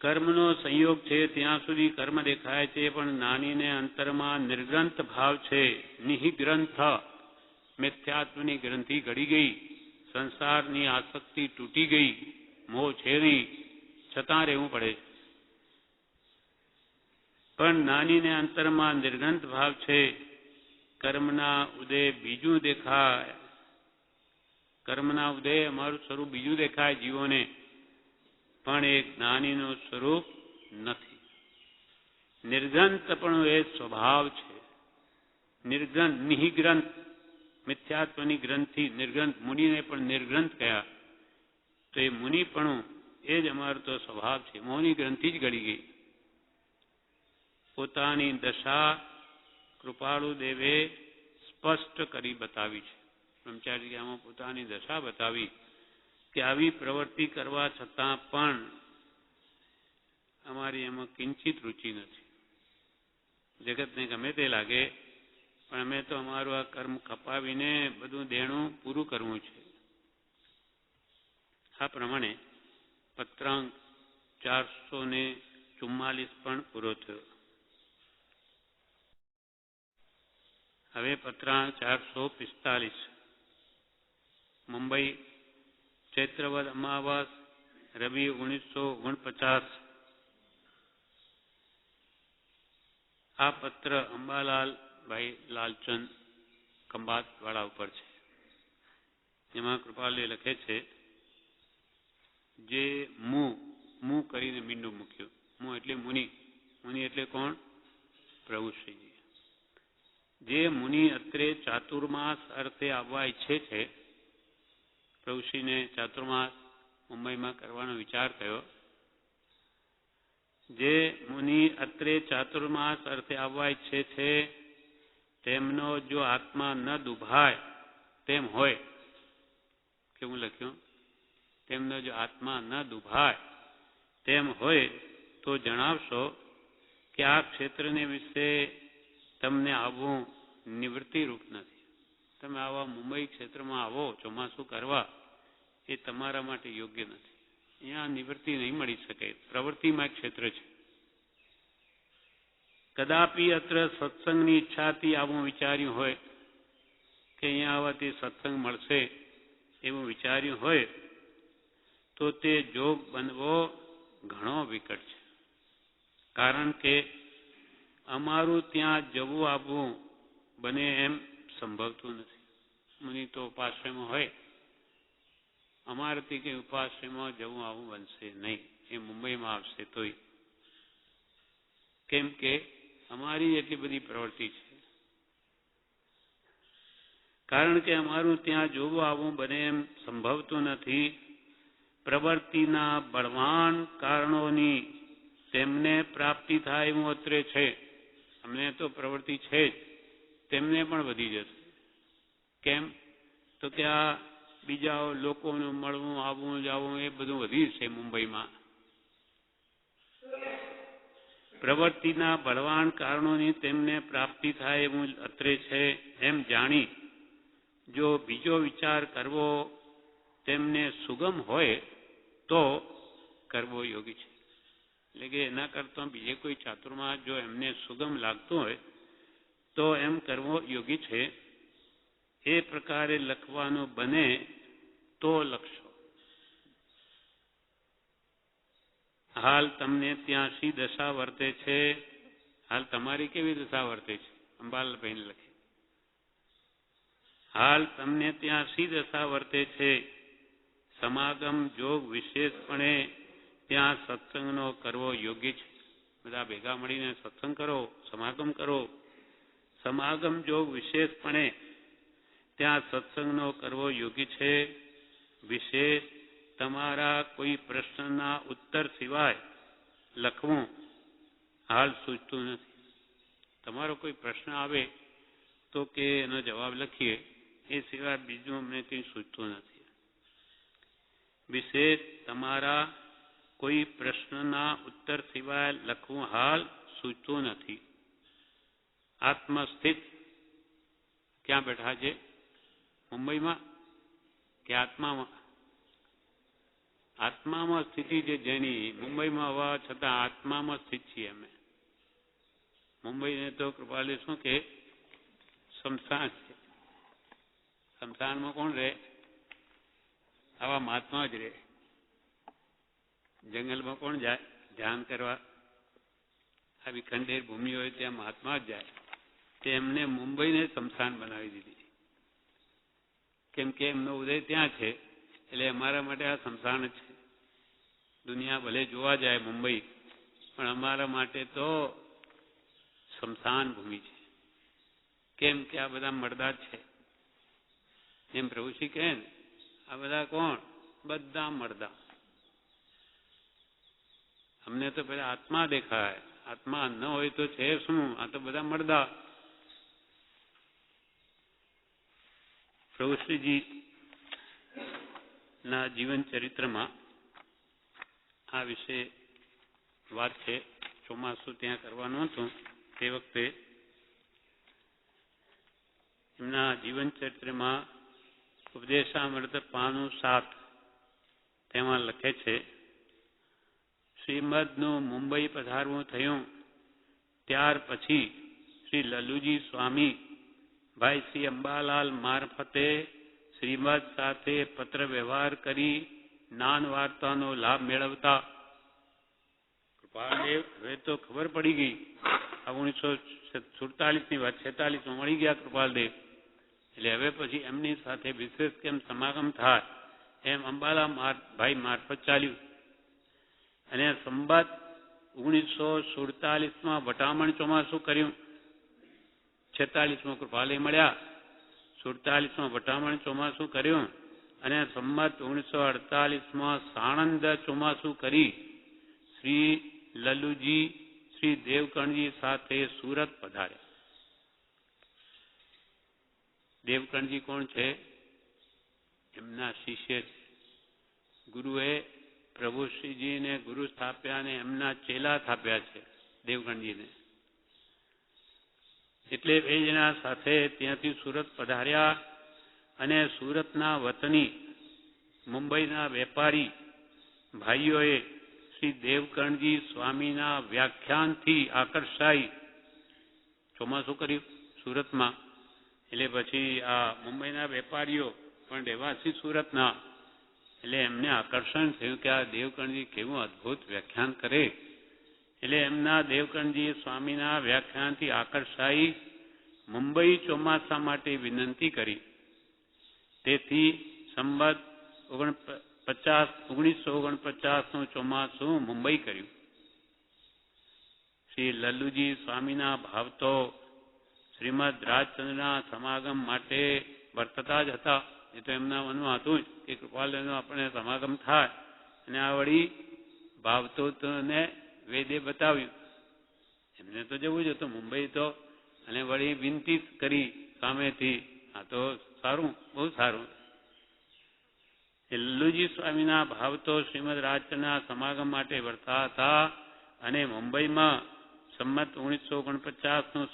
કર્મનો સંયોગ છે ત્યાં સુધી કર્મ દેખાય છે, પણ નાનીને અંતરમાં નિર્ગ્રંથ ભાવ છે. નિહિગ્રંથ મિથ્યાત્વની ગ્રંથિ ઘડી ગઈ, સંસારની આસક્તિ તૂટી ગઈ, મોહ છેરી, છતાં રહેવું પડે. પણ નાનીને અંતરમાં નિર્ગ્રંથ ભાવ છે. કર્મના ઉદય બીજું દેખાય, કર્મના ઉદય અમારું સ્વરૂપ બીજું દેખાય જીવોને, પણ એ જ્ઞાનીનું સ્વરૂપ નથી. નિર્ગ્રંથ પણ એ સ્વભાવ છે. નિર્ગ્રંથ, નિહિગ્રંથ મિથ્યાત્વની ગ્રંથિ, નિર્ગ્રંથ મુનિને પણ નિર્ગ્રંથ કયા, તો એ મુનિપણું એ જ અમારો તો સ્વભાવ છે. મોહની ગ્રંથિ જ ગળી ગઈ. પોતાની દશા કૃપાળુ દેવે સ્પષ્ટ કરી બતાવી છે. બ્રહ્મચારી આમાં પોતાની દશા બતાવી કે આવી પ્રવૃત્તિ કરવા છતાં પણ અમારી એમાં કિંચિત રુચિ નથી. જગતને ગમે તે લાગે, પણ અમે તો અમારું આ કર્મ ખપાવીને બધું દેણું પૂરું કરવું છે. આ પ્રમાણે પત્રાંક 444 પણ પૂરો થયો. હવે પત્રાંક 445. મુંબઈ, ચૈત્રવદ અમાવાસ, રવિ 1949. આ પત્ર અંબાલાલભાઈ લાલચંદ ખંભાતવાળા ઉપર છે. એમાં કૃપાલજી લખે છે, જે મું કરીને મીંડું મૂક્યું. મું એટલે મુનિ. મુનિ એટલે કોણ? પ્રભુશ્રીજી. જે મુનિ અત્રે ચાતુર્માસ અર્થે આવવા ઈચ્છે છે, પ્રભુશ્રીને ચાતુર્માસ મુંબઈમાં કરવાનો વિચાર થયો. જે મુનિ અત્રે ચાતુર્માસ અર્થે આવવા ઈચ્છે છે, તેમનો જો આત્મા ન દુભાય તેમ હોય, કેવું લખ્યું? તેમનો જો આત્મા ન દુભાય તેમ હોય તો જણાવશો કે આ ક્ષેત્રને વિશે તમને આવવું નિવૃત્તિરૂપ નથી. તમે આવા મુંબઈ ક્ષેત્રમાં આવો ચોમાસું કરવા, એ તમારા માટે યોગ્ય નથી. અહીંયા નિવૃત્તિ નહીં મળી શકે. પ્રવૃત્તિમાં ક્ષેત્ર છે. કદાપી અત્ર સત્સંગની ઈચ્છાથી આવું વિચાર્યું હોય કે અહીંયા આવવાથી સત્સંગ મળશે એવું વિચાર્યું હોય, તો તે જોગ બનવો ઘણો વિકટ છે. કારણ કે અમારું ત્યાં જવું આવવું બને એમ સંભવતું નથી. મુનિ તો ઉપાશ્રયમાં હોય, અમારાથી કંઈ ઉપાશ્રયમાં જવું આવવું બનશે નહીં. એ મુંબઈમાં આવશે તોય, કેમ કે અમારી એટલી બધી પ્રવૃત્તિ છે. કારણ કે અમારું ત્યાં જોવું આવવું બને એમ સંભવતું નથી. પ્રવૃત્તિના બળવાન કારણોની તેમને પ્રાપ્તિ થાય એવું અત્રે છે. અમને તો પ્રવૃત્તિ છે જ, તેમને પણ વધી જશે. કેમ? તો કે આ બીજા લોકોનું મળવું, આવવું, જવું એ બધું વધી છે મુંબઈમાં. પ્રવૃત્તિના બળવાન કારણોની તેમને પ્રાપ્તિ થાય એવું અત્રે છે એમ જાણી જો બીજો વિચાર કરવો તેમને સુગમ હોય તો કરવો યોગી છે. એટલે કે એના કરતાં બીજે કોઈ ચાતુર્માસ જો એમને સુગમ લાગતું હોય તો એમ કરવો યોગી છે. એ પ્રકારે લખવાનું બને તો લખશો. હાલ તમને ત્યાં શી દશા વર્તે છે? હાલ તમારી કેવી દશા વર્તે છે? અંબાલાલભાઈને લખે. હાલ તમને ત્યાં શી દશા વર્તે છે? સમાગમ જોગ વિશેષપણે ત્યાં સત્સંગનો કરવો યોગ્ય છે. બધા ભેગા મળીને સત્સંગ કરો, સમાગમ કરો. સમાગમ જોગ વિશેષપણે ત્યાં સત્સંગનો કરવો યોગ્ય છે. વિશેષ તમારા કોઈ પ્રશ્નના ઉત્તર સિવાય લખવું હાલ સૂચતું નથી. તમારો કોઈ પ્રશ્ન આવે તો કે એનો જવાબ લખીએ, એ સિવાય બીજું અમને કંઈ સૂચતું નથી. વિશેષ તમારા કોઈ પ્રશ્નના ઉત્તર સિવાય લખવું હાલ સૂચતું નથી. આત્મસ્થિત ક્યાં બેઠા છે? મુંબઈમાં કે આત્મામાં? આત્મામાં સ્થિતિ છે જેની, મુંબઈમાં હોવા છતાં આત્મામાં સ્થિત છીએ અમે. મુંબઈને તો કૃપાલી શું કે શમશાન છે. શમશાનમાં કોણ રહે? આવા મહાત્મા જ રહે. જંગલમાં કોણ જાય ધ્યાન કરવા? આવી ખંડેર ભૂમિ હોય ત્યાં મહાત્મા જ જાય. તે એમને મુંબઈને શમશાન બનાવી દીધી, કેમ કે એમનો ઉદય ત્યાં છે. એટલે અમારા માટે આ શમશાન જ છે. દુનિયા ભલે જોવા જાય મુંબઈ, પણ અમારા માટે તો શમશાન ભૂમિ છે. કેમ કે આ બધા મરદા જ છે. એમ પ્રભુશ્રી કહે ને, આ બધા કોણ? બધા મરદા. અમને તો પેલા આત્મા દેખાય. આત્મા ન હોય તો છે શું? આ તો બધા મરદા. પ્રભુશ્રીજી ના જીવન ચરિત્રમાં આ વિશે વાત છે. ચોમાસું ત્યાં કરવાનું હતું તે વખતે એમના જીવન ચરિત્રમાં ઉપદેશામૃત પાનું 7 તેમાં લખે છે, શ્રીમદનું મુંબઈ પધારવું થયું ત્યાર પછી શ્રી લલ્લુજી સ્વામી ભાઈ શ્રી અંબાલાલ મારફતે શ્રીમદ સાથે પત્ર વ્યવહાર કરી જ્ઞાન વાર્તાનો લાભ મેળવતા. કૃપાળદેવ હવે તો ખબર પડી ગઈ. 1947ની વાત, 46માં મળી ગયા કૃપાળદેવ. એટલે હવે પછી એમની સાથે વિશેષ કેમ સમાગમ થાય એમ અંબાલા ભાઈ મારફત ચાલ્યું. અને સંબત 1947માં વટામણ ચોમાસું કર્યું. 46માં કૃપાલય મળ્યા. 47માં વટામણ ચોમાસું કર્યું અને સંમત 1948માં સાણંદ ચોમાસું કરી શ્રી લલ્લુજી શ્રી દેવકણજી સાથે સુરત પધાર્યા. દેવકણજી કોણ છે? એમના શિષ્ય છે. ગુરુએ પ્રભુશ્રીજીને ગુરુ સ્થાપ્યા અને એમના ચેલા થાપ્યા છે દેવકણજીને. એટલે બે જણા સાથે ત્યાંથી સુરત પધાર્યા અને સુરતના વતની મુંબઈના વેપારી ભાઈઓએ શ્રી દેવકણજી સ્વામીના વ્યાખ્યાનથી આકર્ષાઈ ચોમાસું કર્યું સુરતમાં. એટલે પછી આ મુંબઈના વેપારીઓ પણ રહેવાસી સુરતના, એટલે એમને આકર્ષણ થયું કે આ દેવકણજી કેવું અદ્ભુત વ્યાખ્યાન કરે. એટલે એમના દેવકણજી સ્વામીના વ્યાખ્યાનથી આકર્ષાઈ મુંબઈ ચોમાસા માટે વિનંતી કરી. તેથી સંબત 1949નું ચોમાસું મુંબઈ કર્યું. શ્રી લલ્લુજી સ્વામીના ભાવતો શ્રીમદ રાજચંદ્રના સમાગમ માટે વર્તતા જ હતા. એ તો એમના મનમાં હતું જ કે કૃપાલયનો આપણે સમાગમ થાય. અને આ વળી ભાવતોને વેદે બતાવ્યું. એમને તો જવું જ હતું મુંબઈ તો. અને વળી વિનંતી કરી સામેથી. આ તો સારું, બહુ સારું. લલ્લુજી સ્વામીના ભાવતો શ્રીમદ રાજચંદ્રના સમાગમ માટે વર્તા હતા અને મુંબઈમાં સંમત 1949નું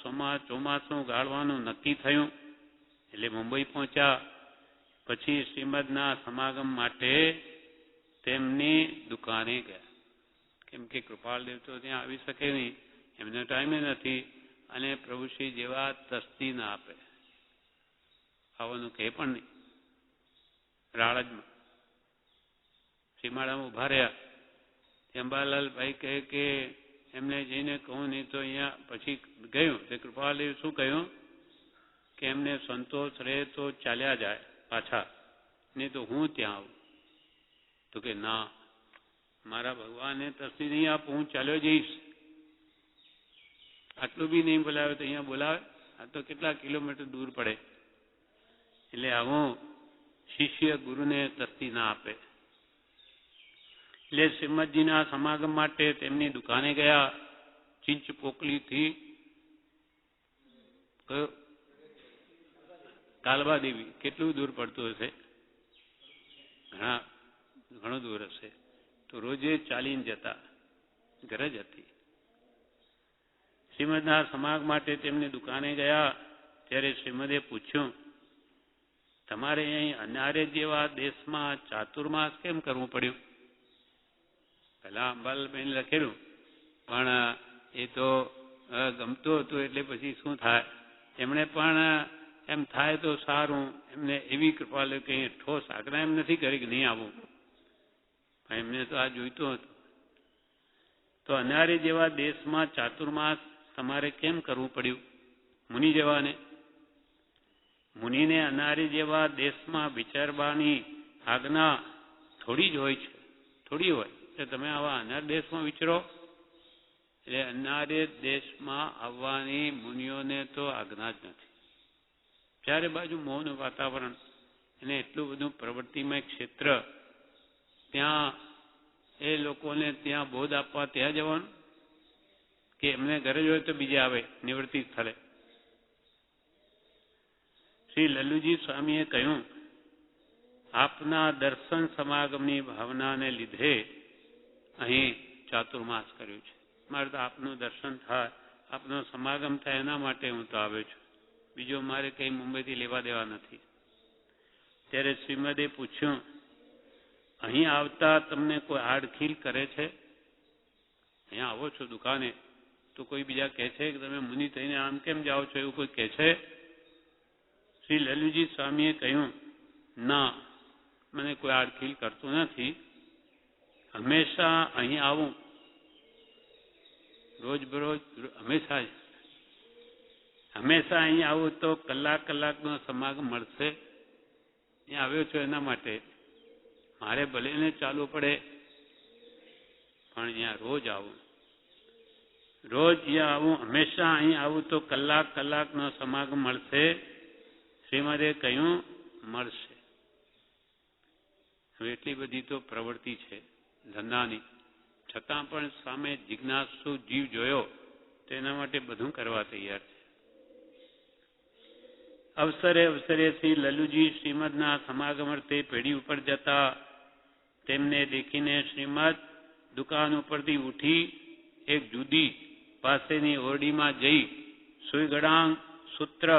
ચોમાસું ગાળવાનું નક્કી થયું. એટલે મુંબઈ પહોંચ્યા. પછી શ્રીમદના સમાગમ માટે તેમની દુકાને ગયા. કેમ કે કૃપાળદેવ તો ત્યાં આવી શકે નહીં, એમને ટાઈમે નથી. અને પ્રભુશ્રી જેવા તસ્તી ના આપે, આવવાનું કહે પણ નહીં. રાળજમાં સીમાડામાં ઉભા રહ્યા. અંબાલાલભાઈ કહે કે એમને જઈને કહું નહીં તો અહીંયા પછી ગયું. તે કૃપાલદેવ શું કહ્યું કે એમને સંતોષ રહે તો ચાલ્યા જાય પાછા, નહીં તો હું ત્યાં આવું. તો કે ના, મારા ભગવાનને તસ્તી નહીં આપું, હું ચાલ્યો જઈશ. આટલું બી નહીં બોલાવે તો અહીંયા બોલાવે? આ તો કેટલા કિલોમીટર દૂર પડે. એટલે આવું શિષ્ય ગુરુને તસ્તી ના આપે. એટલે શ્રીમદજીના સમાગમ માટે તેમની દુકાને ગયા. ચિંચ પોકલીથી કયો કાલબા દેવી કેટલું દૂર પડતું હશે? ઘણું દૂર હશે. તો રોજે ચાલીને જતા, ઘર જ હતી. શ્રીમદના સમાગ માટે તેમની દુકાને ગયા ત્યારે શ્રીમદે પૂછ્યું, તમારે અહીં અનારે જેવા દેશમાં ચાતુર્માસ કેમ કરવું પડ્યું? પેલા અંબાલાલબેન લખેલું, પણ એ તો ગમતું હતું એટલે પછી શું થાય, એમણે પણ એમ થાય તો સારું, એમને એવી કૃપા લે કે ઠોસ આજ્ઞા એમ નથી કરી કે નહીં આવું, એમને તો આ જોઈતું હતું. તો અનારે જેવા દેશમાં ચાતુર્માસ તમારે કેમ કરવું પડ્યું? મુનિ જેવાને. મુનિને અનારે જેવા દેશમાં વિચારવાની આજ્ઞા થોડી જ હોય છે, થોડી હોય. એટલે તમે આવા અનાર દેશમાં વિચરો, એટલે અનારે દેશમાં આવવાની મુનિઓને તો આજ્ઞા જ નથી. ચારે બાજુ મૌન વાતાવરણ અને એટલું બધું પ્રવૃત્તિમય ક્ષેત્ર, ત્યાં એ લોકોને ત્યાં બોધ આપવા ત્યાં જવાનું કે એમને ગરજ હોય તો બીજે આવે નિવૃત્તિ સ્થળે? શ્રી લલ્લુજી સ્વામીએ કહ્યું, આપના દર્શન સમાગમની ભાવનાને લીધે અહીં ચાતુર્માસ કર્યું છે. મારે તો આપનું દર્શન થાય, આપનો સમાગમ થાય એના માટે હું તો આવ્યો છું. બીજો મારે કંઈ મુંબઈથી લેવા દેવા નથી. ત્યારે શ્રીમદે પૂછ્યું, અહીં આવતા તમને કોઈ આડખીલ કરે છે? અહીંયા આવો છો દુકાને તો કોઈ બીજા કહે છે કે તમે મુનિ થઈને આમ કેમ જાઓ છો, એવું કોઈ કહે છે? શ્રી લલ્લુજી સ્વામીએ કહ્યું, ના, મને કોઈ આડખીલ કરતું નથી. હંમેશા અહીં આવું, રોજબરોજ હંમેશા અહીં આવું તો કલાકનો સમાગમ મળશે. અહીંયા આવ્યો છો એના માટે. મારે ભલે ને ચાલવું પડે, પણ અહીંયા રોજ આવું, રોજ અહીંયા આવું, હંમેશા અહીં આવું તો કલાકનો સમાગમ મળશે. શ્રીમદે કહ્યું, મળશે. હવે એટલી બધી તો પ્રવૃત્તિ છે ધંધાની, છતાં પણ સામે જિજ્ઞાસુ જીવ જોયો તો એના માટે બધું કરવા તૈયાર છે. અવસરે શ્રી લલ્લુજી શ્રીમદના સમાગમ અર્થે પેઢી ઉપર જતા તેમને દેખીને શ્રીમદ દુકાન ઉપરથી ઉઠી એક જુદી પાસેની ઓરડીમાં જઈ સુઈગડાંગ, સૂત્ર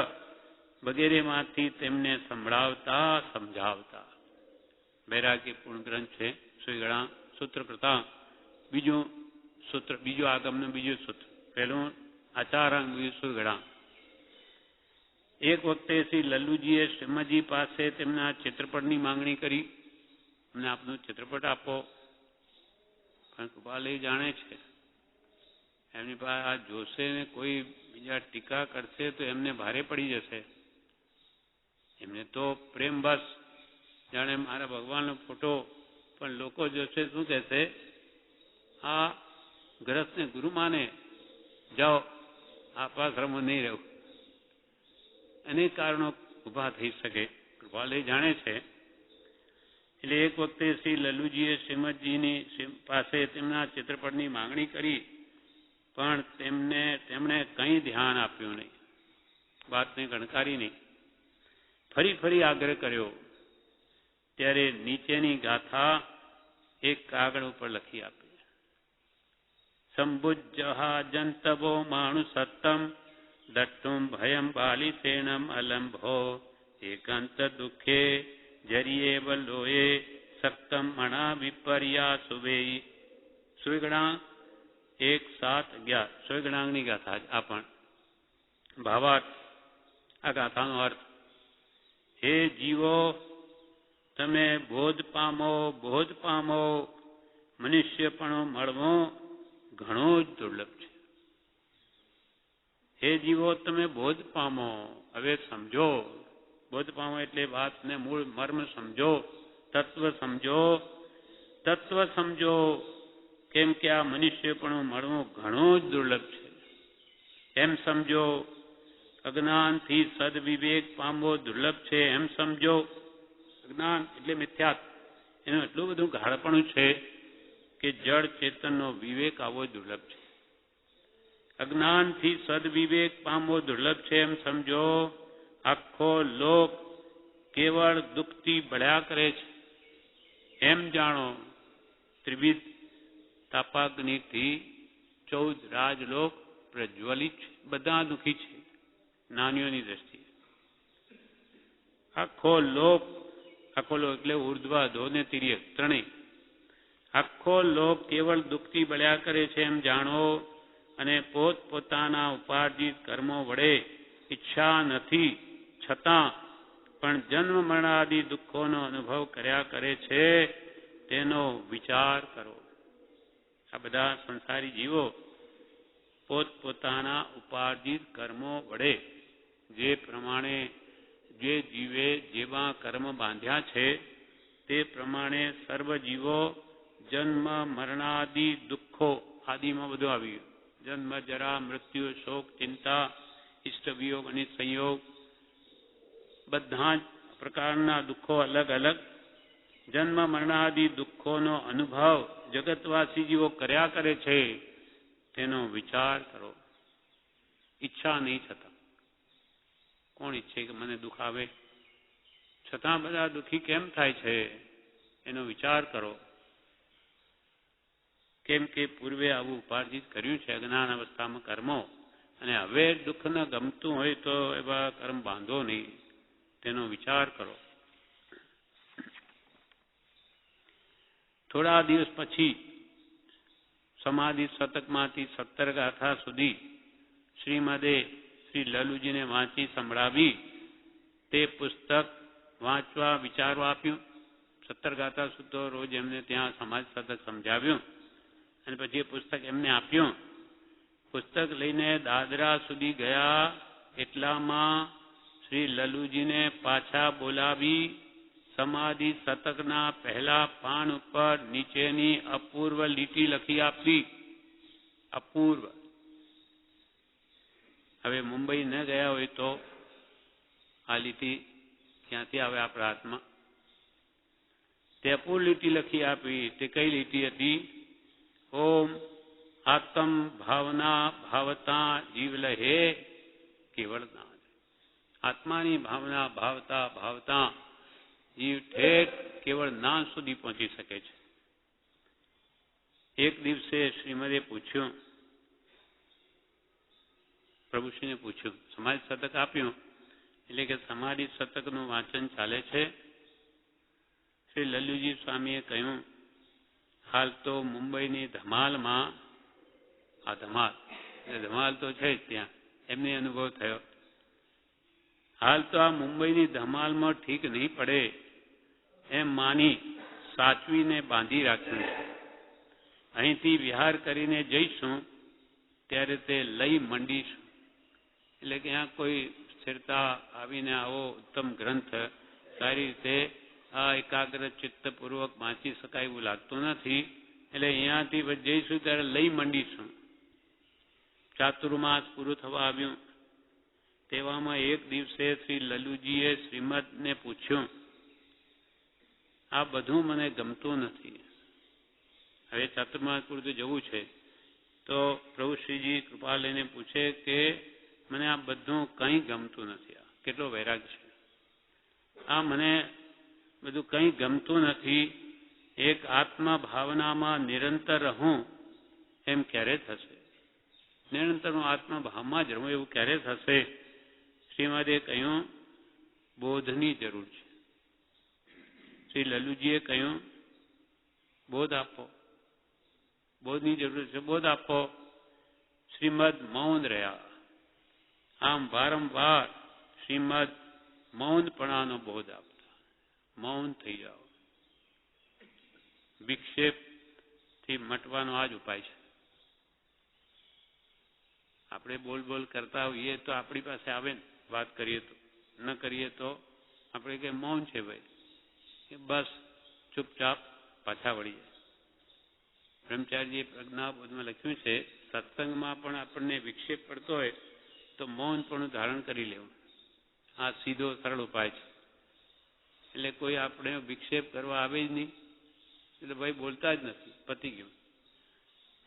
વગેરેમાંથી તેમને સંભળાવતા સમજાવતા. વૈરાગ્યપૂર્ણ ગ્રંથ છે સુઈગડાંગ સૂત્ર કરતા. બીજું સૂત્ર, બીજું આગમનું બીજું સૂત્ર, પહેલું આચારાંગ, બીજું સુઈગડાંગ. એક વખતે શ્રી લલ્લુજીએ શ્રીમદજી પાસે તેમના ચિત્રપટની માંગણી કરી, અમને આપનું ચિત્રપટ આપો. પણ કૃપાલય જાણે છે એમની પાસે આ જોશે ને કોઈ બીજા ટીકા કરશે તો એમને ભારે પડી જશે. એમને તો પ્રેમ બસ, જાણે મારા ભગવાનનો ફોટો, પણ લોકો જોશે શું કહેશે, આ ગ્રસ્તને ગુરુ માને, જાઓ આપાશ્રમો નહીં રહેવું. અનેક કારણો ઊભા થઈ શકે, કૃપાલય જાણે છે. એટલે એક વખતે શ્રી લલ્લુજીએ શ્રીમદજીની પાસે તેમના ચિત્રપટની માંગણી કરી, પણ તેમણે કંઈ ધ્યાન આપ્યું નહીં, વાતને ગણકારી નહીં. ફરી આગ્રહ કર્યો ત્યારે નીચેની ગાથા એક કાગળ ઉપર લખી આપી. સંબુજ્જહા જંતવો માણુ સત્તમ દટ્ટુમ ભયમ બાલિસેણમ અલંભો એકાંત દુઃખે જરીએ વલ્લોએ સક્તમ મણા વિપર્યા સુવે. સુઈગણાંગ 1:7-11 સુઈગણાંગની ગાથા. આ પણ ભાવાર્થ, આ ગાથાનો અર્થ, હે જીવો, તમે બોધ પામો, મનુષ્યપણો મળવો ઘણો જ દુર્લભ છે. હે જીવો, તમે બોધ પામો. હવે સમજો, બોધ પામો એટલે વાતને મૂળ મર્મ સમજો, તત્વ સમજો. કેમ કે આ મનુષ્યપણું મળવું ઘણું જ દુર્લભ છે. એમ સમજો, અજ્ઞાનથી સદવિવેક પામવો દુર્લભ છે. એમ સમજો, અજ્ઞાન એટલે મિથ્યાત્વ, એનું એટલું બધું ગાઢપણું છે કે જળ ચેતનનો વિવેક આવવો દુર્લભ છે. અજ્ઞાનથી સદવિવેક પામવો દુર્લભ છે એમ સમજો. આખો લોક કેવળ દુઃખથી બળ્યા કરે છે એમ જાણો. ત્રિવિધ તાપાગ્નિથી 14 રાજલોક પ્રજ્વલિત છે. બધા દુઃખી છે જ્ઞાનીઓની દ્રષ્ટિએ. આખો લોક એટલે ઉર્ધ્વ, અધો ને તિર્યક ત્રણેય. આખો લોક કેવળ દુઃખથી બળ્યા કરે છે એમ જાણો અને પોતપોતાના ઉપાર્જિત કર્મો વડે ઈચ્છા નથી છતાં પણ જન્મ મરણાદિ દુઃખોનો અનુભવ કર્યા કરે છે તેનો વિચાર કરો. આ બધા સંસારી જીવો પોતપોતાના ઉપાર્જિત કર્મો વડે જે પ્રમાણે જે જીવે જેવા કર્મ બાંધ્યા છે તે પ્રમાણે સર્વ જીવો જન્મ મરણાદિ દુઃખો, આદિમાં બધું આવ્યું, જન્મ જરા મૃત્યુ શોક ચિંતા ઇષ્ટ વિયોગ અને સંયોગ, બધા જ પ્રકારના દુઃખો અલગ અલગ જન્મ મરણાદિ દુઃખોનો અનુભવ જગતવાસી જીવો કર્યા કરે છે તેનો વિચાર કરો. ઈચ્છા નહીં છતાં. કોણ ઈચ્છે કે મને દુઃખ આવે? છતાં બધા દુઃખી કેમ થાય છે એનો વિચાર કરો. કેમ કે પૂર્વે આવું ઉપાર્જિત કર્યું છે અજ્ઞાન અવસ્થામાં કર્મો, અને હવે દુઃખ ન ગમતું હોય તો એવા કર્મ બાંધો નહીં, તેનો વિચાર કરો. થોડા દિવસ પછી સમાધિ શતકમાંથી 17 ગાથા સુધી શ્રીમદે શ્રી લલુજીને વાંચી સંભળાવી તે પુસ્તક વાંચવા વિચારવા આપ્યું. 17 ગાથા સુધી રોજ એમને ત્યાં સમાજ શતક સમજાવ્યું અને પછી એ પુસ્તક એમને આપ્યું. પુસ્તક લઈને દાદરા સુધી ગયા એટલામાં શ્રી લલુજીને પાછા બોલાવી સમાધિ શતકના પહેલા પાન ઉપર નીચેની અપૂર્વ લીટી લખી આપી. અપૂર્વ. હવે મુંબઈ ન ગયા હોય તો આ લીટી ક્યાંથી આવે આપણા હાથમાં? તે અપૂર્વ લીટી લખી આપી. તે કઈ લીટી હતી? ઓમ આત્મ ભાવના ભાવતા જીવ લહે કેવળ ના. આત્માની ભાવના ભાવતા ભાવતા જીવ ઠેઠ કેવળ નામ સુધી પહોંચી શકે છે. એક દિવસે શ્રીમદે પૂછ્યું, પ્રભુશ્રીને પૂછ્યું, સમાધિ શતક આપ્યું એટલે કે સમાધિ શતકનું વાંચન ચાલે છે. શ્રી લલ્લુજી સ્વામીએ કહ્યું, હાલ તો મુંબઈની ધમાલમાં, આ ધમાલ તો છે જ ત્યાં, એમને અનુભવ થયો. હાલ તો આ મુંબઈની ધમાલમાં ઠીક નહીં પડે એમ માની સાચવીને બાંધી રાખ્યું છે. અહીંથી વિહાર કરીને જઈશું ત્યારે તે લઈ મંડીશું. એટલે કે ત્યાં કોઈ સ્થિરતા આવીને આવો ઉત્તમ ગ્રંથ સારી રીતે આ એકાગ્ર ચિત્તપૂર્વક વાંચી શકાય એવું લાગતું નથી. એટલે અહીંયાથી જઈશું ત્યારે લઈ મંડીશું. ચાતુર્માસ પૂરું થવા આવ્યું. તેવામાં એક દિવસે શ્રી લલુજીએ શ્રીમદને પૂછ્યું, આ બધું મને ગમતું નથી. હવે ચાતુર્માસ પૂરું જવું છે તો પ્રભુ શ્રીજી કૃપા લઈને પૂછે કે મને આ બધું કંઈ ગમતું નથી. આ કેટલો વૈરાગ છે! આ મને બધું કંઈ ગમતું નથી. એક આત્મા ભાવનામાં નિરંતર રહું એમ ક્યારે થશે? નિરંતર હું આત્મભાવમાં જ રહું એવું ક્યારે થશે? શ્રીમદે કહ્યું, બોધની જરૂર છે. શ્રી લલુજીએ કહ્યું, બોધ આપો. બોધની જરૂર છે, બોધ આપો. શ્રીમદ મૌન રહ્યા. આમ વારંવાર શ્રીમદ મૌનપણાનો બોધ આપતા. મૌન થઈ જાઓ. વિક્ષેપથી મટવાનો આ જ ઉપાય છે. આપણે બોલ કરતા હોઈએ તો આપણી પાસે આવે ને, વાત કરીએ તો, ન કરીએ તો આપણે કે મૌન છે ભાઈ, કે બસ ચૂપચાપ પાછા વળી જાય. બ્રહ્મચારીજીએ પ્રજ્ઞાબોધમાં લખ્યું છે, સત્સંગમાં પણ આપણને વિક્ષેપ પડતો હોય તો મૌન પણ ધારણ કરી લેવું. આ સીધો સરળ ઉપાય છે. એટલે કોઈ આપણે વિક્ષેપ કરવા આવે જ નહીં એટલે ભાઈ બોલતા જ નથી, પતી ગયું.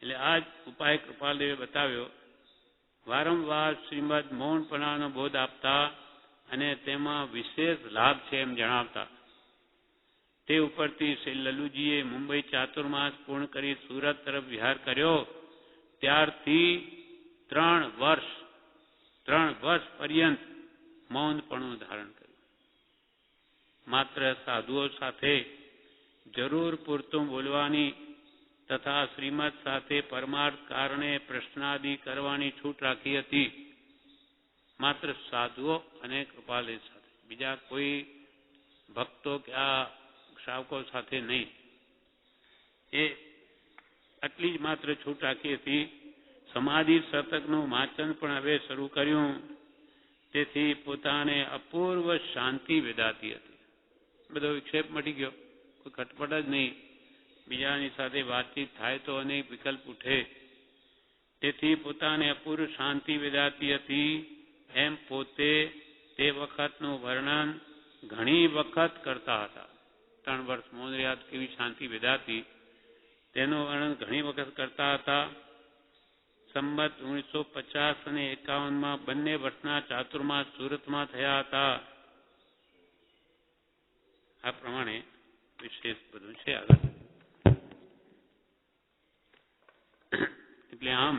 એટલે આ જ ઉપાય કૃપાલદેવે બતાવ્યો વારંવાર શ્રીમદ મૌનપણાનો બોધ આપતા અને તેમાં વિશેષ લાભ છે એમ જણાવતા. તે ઉપરથી શ્રી લલ્લુજીએ મુંબઈ ચાતુર્માસ પૂર્ણ કરી સુરત તરફ વિહાર કર્યો. ત્યારથી 3 વર્ષ પર્યંત મૌનપણું ધારણ કર્યું. માત્ર સાધુઓ સાથે જરૂર પૂરતું બોલવાની તથા શ્રીમદ સાથે પરમાર્થ કારણે પ્રશ્નાદિ કરવાની છૂટ રાખી હતી. માત્ર સાધુઓ અને કૃપાલય સાથે, બીજા કોઈ ભક્તો કે આ શ્રાવકો સાથે નહીં. એ આટલી જ માત્ર છૂટ રાખી હતી. સમાધિ શતકનું વાંચન પણ હવે શરૂ કર્યું. તેથી પોતાને અપૂર્વ શાંતિ વેદાતી હતી. બધો વિક્ષેપ મટી ગયો, કોઈ ખટપટ જ નહીં. બીજાની સાથે વાતચીત થાય તો અનેક વિકલ્પ ઉઠે. તેથી પોતાને અપૂર્વ શાંતિ વેદાતી હતી એમ પોતે તે વખતનું વર્ણન ઘણી વખત કરતા હતા. 3 વર્ષ મૌન રહ્યા કેવી શાંતિ વેદાતી તેનું વર્ણન ઘણી વખત કરતા હતા. સંમત 1950 અને 51 બંને વર્ષના ચાતુર્માસ સુરતમાં થયા હતા. આ પ્રમાણે વિશેષ બધું છે આગળ. એટલે આમ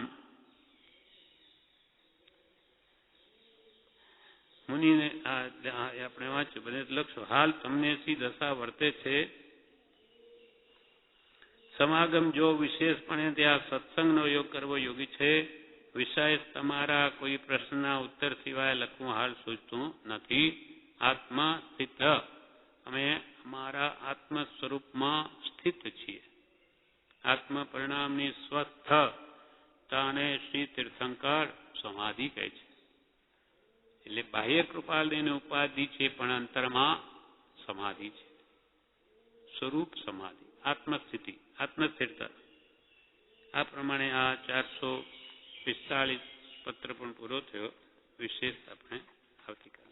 મુનિને આપણે વાંચ્યું બધે લખશો. હાલ તમને સી દશા વર્તે છે. સમાગમ જો વિશેષપણે ત્યાં સત્સંગનો યોગ કરવો યોગી છે. વિષય તમારા કોઈ પ્રશ્નના ઉત્તર સિવાય લખવું હાલ સૂચતું નથી. આત્મા સ્થિત, અમે અમારા આત્મ સ્વરૂપમાં સ્થિત છીએ. આત્મ પરિણામની સ્વસ્થતાને શ્રી તીર્થંકર સમાધિ કહે છે. એટલે બાહ્ય કૃપાલની ઉપાધિ છે પણ અંતરમાં સમાધિ છે. સ્વરૂપ સમાધિ, આત્મસ્થિતિ, આત્મસ્થિરતા. આ પ્રમાણે આ 445 પત્ર પણ પૂરો થયો. વિશેષ આપણે આવતીકાલે